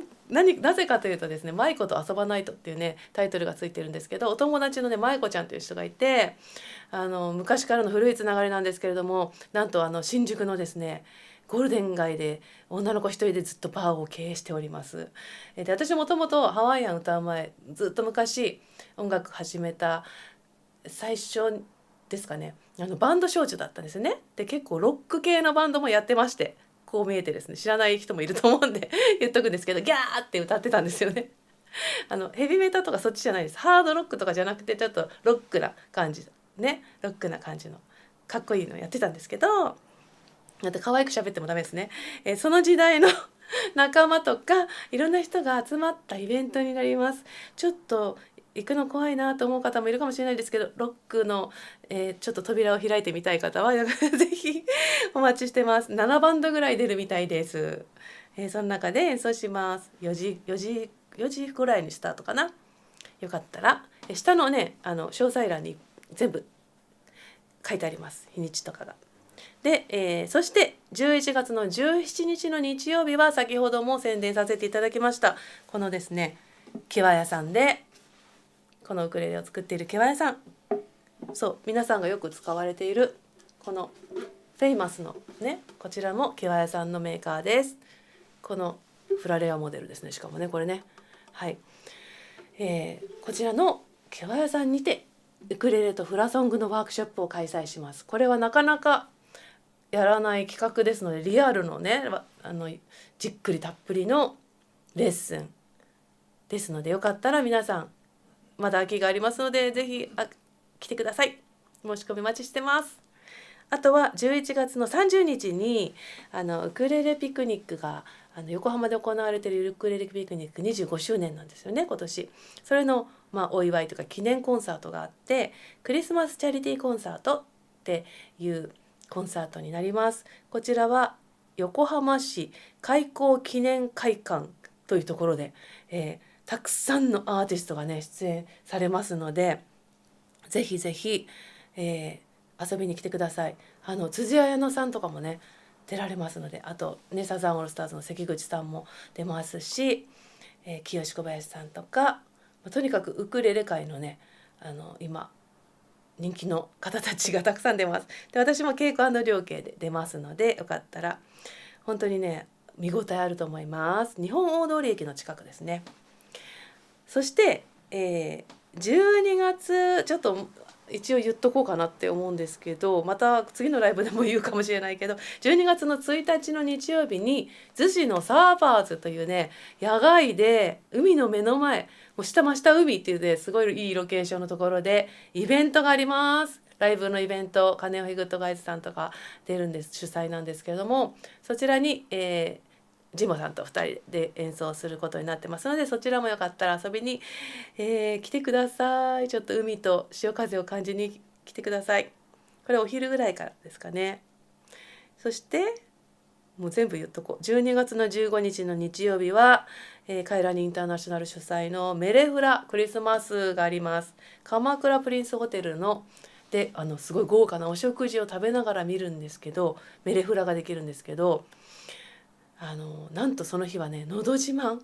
ぜかというとですね、舞子と遊ばないとっていうねタイトルがついてるんですけど、お友達のね舞子ちゃんという人がいて、昔からの古いつながりなんですけれども、なんと新宿のですねゴールデン街で女の子一人でずっとバーを経営しております。で、私もともとハワイアン歌う前、ずっと昔音楽始めた最初ですかね、バンド少女だったんですよね。で、結構ロック系のバンドもやってまして、こう見えてですね、知らない人もいると思うんで言っとくんですけど、ギャーって歌ってたんですよね。ヘビメタとかそっちじゃないです。ハードロックとかじゃなくてちょっとロックな感じね、ロックな感じのかっこいいのやってたんですけど、だって可愛く喋ってもダメですね。その時代の仲間とかいろんな人が集まったイベントになります。ちょっと行くの怖いなと思う方もいるかもしれないですけど、ロックの、ちょっと扉を開いてみたい方はぜひお待ちしてます。7バンドぐらい出るみたいです。その中で演奏します。4時ぐらいにスタートかな。よかったら下のね詳細欄に全部書いてあります、日にちとかが。で、そして11月の17日の日曜日は先ほども宣伝させていただきましたこのですねケワ屋さんで、このウクレレを作っているケワ屋さん、そう皆さんがよく使われているこのフェイマスのね、こちらもケワ屋さんのメーカーです。このフラレアモデルですね、しかもねこれね、はい、こちらのケワ屋さんにてウクレレとフラソングのワークショップを開催します。これはなかなかやらない企画ですので、リアルのねじっくりたっぷりのレッスンですので、よかったら皆さんまだ空きがありますのでぜひ来てください。申し込みお待ちしてます。あとは11月の30日にウクレレピクニックが横浜で行われているウクレレピクニック25周年なんですよね今年。それの、お祝いとか記念コンサートがあって、クリスマスチャリティーコンサートっていうコンサートになります。こちらは横浜市開港記念会館というところで、たくさんのアーティストがね出演されますので、ぜひぜひ、遊びに来てください。辻彩乃さんとかもね出られますので、あとねサザンオールスターズの関口さんも出ますし、清小林さんとか、とにかくウクレレ界のね今人気の方たちがたくさん出ます。で私も稽古両家で出ますので、よかったら本当にね見応えあると思います。日本大通駅の近くですね。そして、12月ちょっと一応言っとこうかなって思うんですけど、また次のライブでも言うかもしれないけど、12月の1日の日曜日に逗子のサーファーズというね野外で海の目の前、もう下真下海っていうねすごいいいロケーションのところでイベントがあります。ライブのイベント、カネオヒグッドガイズさんとか出るんです、主催なんですけれども、そちらに、ジモさんと2人で演奏することになってますので、そちらもよかったら遊びに、来てください。ちょっと海と潮風を感じに来てください。これお昼ぐらいからですかね。そしてもう全部言っとこう。12月の15日の日曜日は、カイラニインターナショナル主催のメレフラクリスマスがあります。鎌倉プリンスホテルのですごい豪華なお食事を食べながら見るんですけど、メレフラができるんですけど、なんとその日はねのど自慢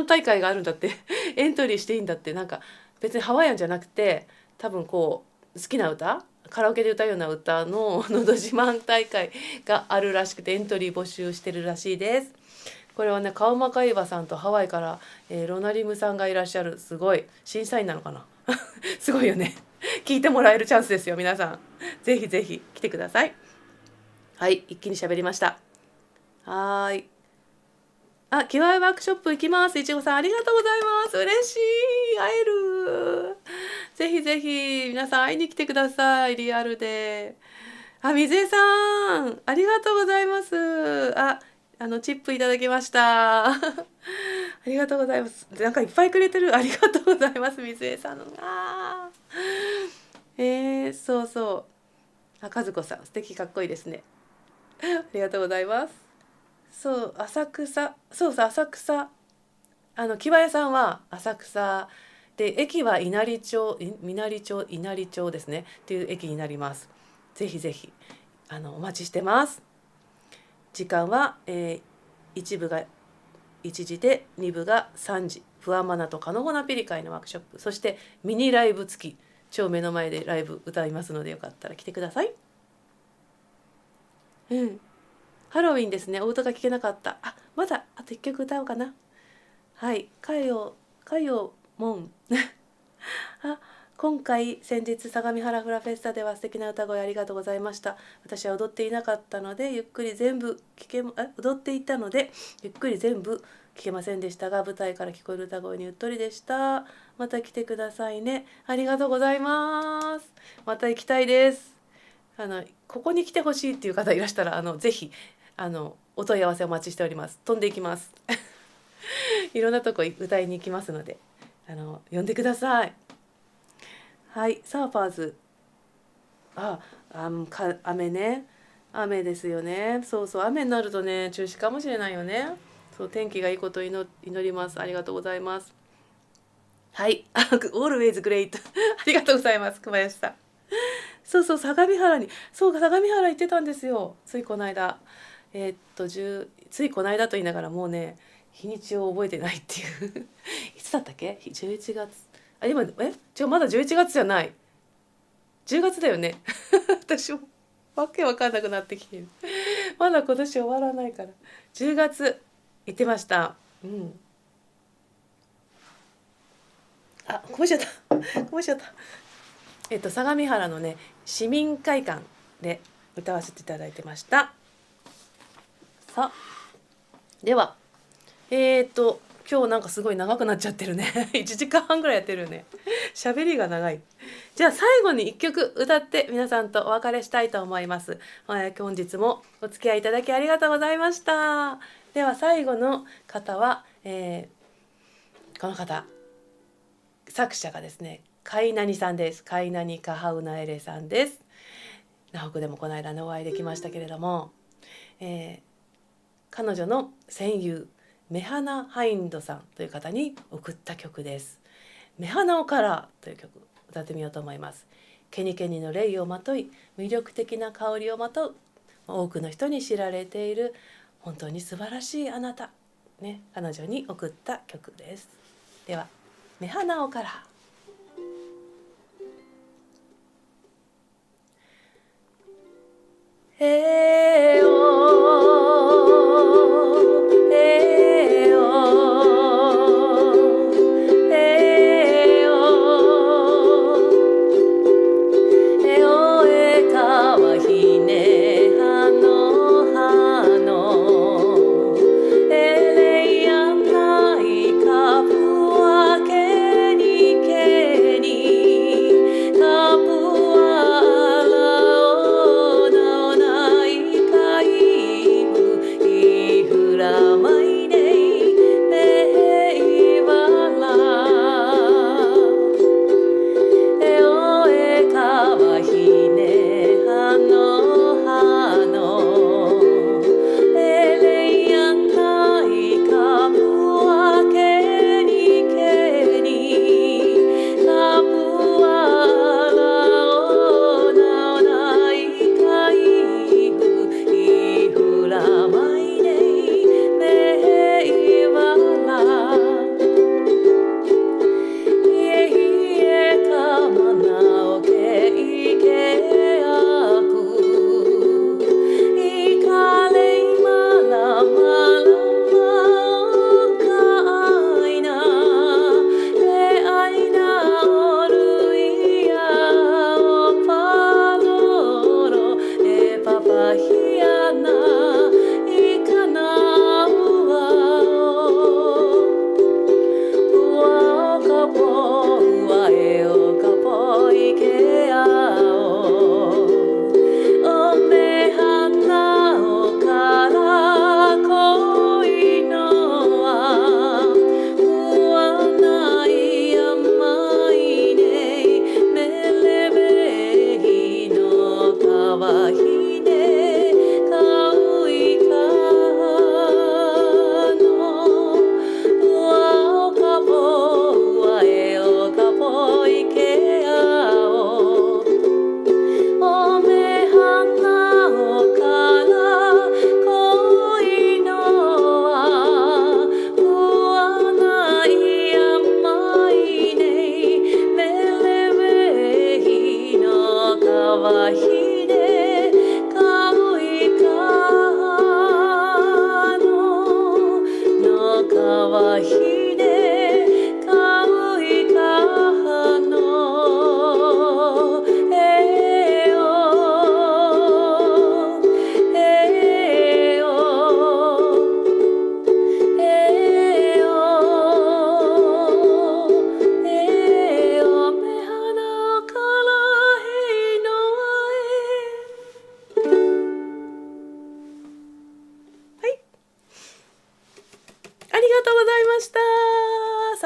大会があるんだってエントリーしていいんだって。なんか別にハワイアンじゃなくて、多分こう好きな歌、カラオケで歌うような歌ののど自慢大会があるらしくて、エントリー募集してるらしいです。これはねカウマカイバさんとハワイから、ロナリムさんがいらっしゃる、すごい審査員なのかなすごいよね聞いてもらえるチャンスですよ皆さん。ぜひぜひ来てください。はい、一気に喋りました。はい。キワイワークショップ行きます。いちごさんありがとうございます。嬉しい。会える。ぜひぜひ皆さん会いに来てください。リアルで。水江さんありがとうございます。チップいただきました。ありがとうございます。なんかいっぱいくれてる。ありがとうございます。水江さんの。そうそう。和子さん素敵かっこいいですね。ありがとうございます。そう浅草、浅草、木場屋さんは浅草で、駅は稲荷町ですねっていう駅になります。ぜひぜひお待ちしてます。時間は、1部が1時で2部が3時、不安マナとカノゴナピリカイのワークショップ、そしてミニライブ付き、超目の前でライブ歌いますのでよかったら来てください。ハロウィンですね。お歌が聞けなかった。まだあと1曲歌おうかな。はい。かよもん。今回先日相模原フラフェスタでは素敵な歌声ありがとうございました。私は踊っていなかったのでゆっくり全部踊っていたのでゆっくり全部聞けませんでしたが、舞台から聞こえる歌声にうっとりでした。また来てくださいね。ありがとうございます。また行きたいです。ここに来てほしいっていう方いらしたらぜひお問い合わせお待ちしております。飛んでいきますいろんなとこ歌いに行きますので呼んでください。はい、サーファーズ。雨ね。雨ですよね。そうそう、雨になるとね、中止かもしれないよね。そう、天気がいいことを祈ります。ありがとうございます。はい、always great ありがとうございます、小林さん。そうそう、相模原に、そうか、相模原行ってたんですよ。ついこの間。ついこの間と言いながらもうね、日にちを覚えてないっていういつだったっけ？ 11 月。今まだ11月じゃない。10月だよね私もわけわかんなくなってきてるまだ今年終わらないから。10月行ってました。こぼしちゃったこぼしちゃった。相模原のね市民会館で歌わせていただいてました。さあでは今日なんかすごい長くなっちゃってるね1時間半ぐらいやってるよね。喋りが長い。じゃあ最後に1曲歌って皆さんとお別れしたいと思います。本日もお付き合いいただきありがとうございました。では最後の方は、この方、作者がですねカイナニさんです。カイナニカハウナエレさんです。直くでもこの間お会いできましたけれども、彼女の戦友メハナ・ハインドさんという方に送った曲です。メハナオカラーという曲歌ってみようと思います。ケニケニのレイをまとい魅力的な香りをまとう多くの人に知られている本当に素晴らしいあなた、ね、彼女に送った曲です。ではメハナオカラー。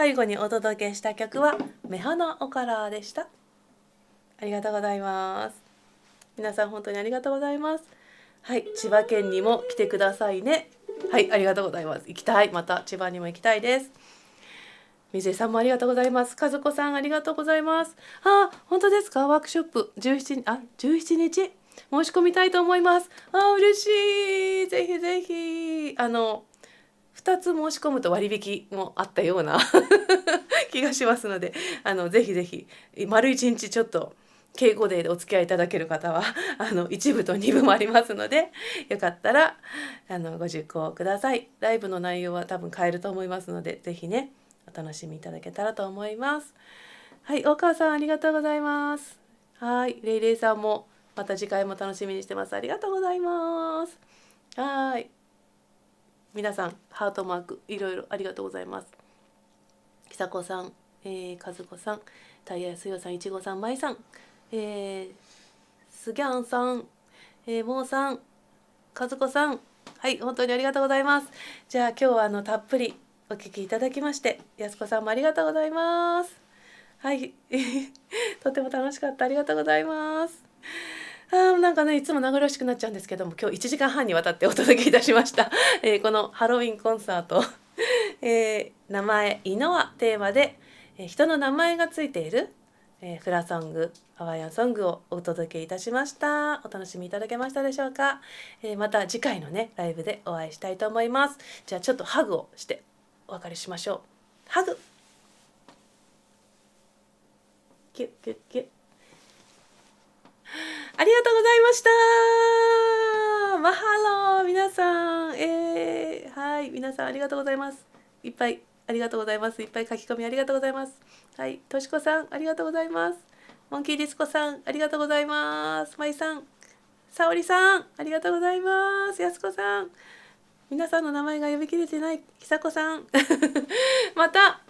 最後にお届けした曲は目花おからでした。ありがとうございます。皆さん本当にありがとうございます。はい、千葉県にも来てくださいね。はい、ありがとうございます。行きたい。また千葉にも行きたいです。水井さんもありがとうございます。和子さんありがとうございます。本当ですか？ワークショップ17日申し込みたいと思います。嬉しい。ぜひぜひ2つ申し込むと割引もあったような気がしますので、ぜひぜひ丸1日ちょっと敬語でお付き合いいただける方は1部と2部もありますので、よかったらご受講ください。ライブの内容は多分変えると思いますので、ぜひねお楽しみいただけたらと思います。はい、大川さんありがとうございます。はい、レイレイさんもまた次回も楽しみにしてます。ありがとうございます。はい、皆さんハートマークいろいろありがとうございます。久子さん、和子さん、タイヤすよさん、いちごさん、まいさん、スギャンさん、モーさん、和子さん、はい、本当にありがとうございます。じゃあ今日はたっぷりお聞きいただきまして、やすこさんもありがとうございます。はい、とても楽しかった。ありがとうございます。なんかねいつも名残惜しくなっちゃうんですけども、今日1時間半にわたってお届けいたしました、このハロウィンコンサート、名前イノワテーマで、人の名前がついている、フラソングハワイアンソングをお届けいたしました。お楽しみいただけましたでしょうか？また次回のねライブでお会いしたいと思います。じゃあちょっとハグをしてお別れしましょう。ハグキュッキュッキュッ。ありがとうございました。マハロー皆さん、はい、皆さんありがとうございます。いっぱいありがとうございます。いっぱい書き込みありがとうございます。はい、としこさんありがとうございます。モンキーディスコさんありがとうございます。まいさん、さおりさんありがとうございます。やすこさん、皆さんの名前が呼びきれてないひさこさんまた、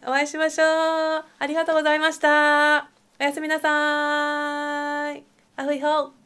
お会いしましょう。ありがとうございました。おやすみなさい。アフイホー。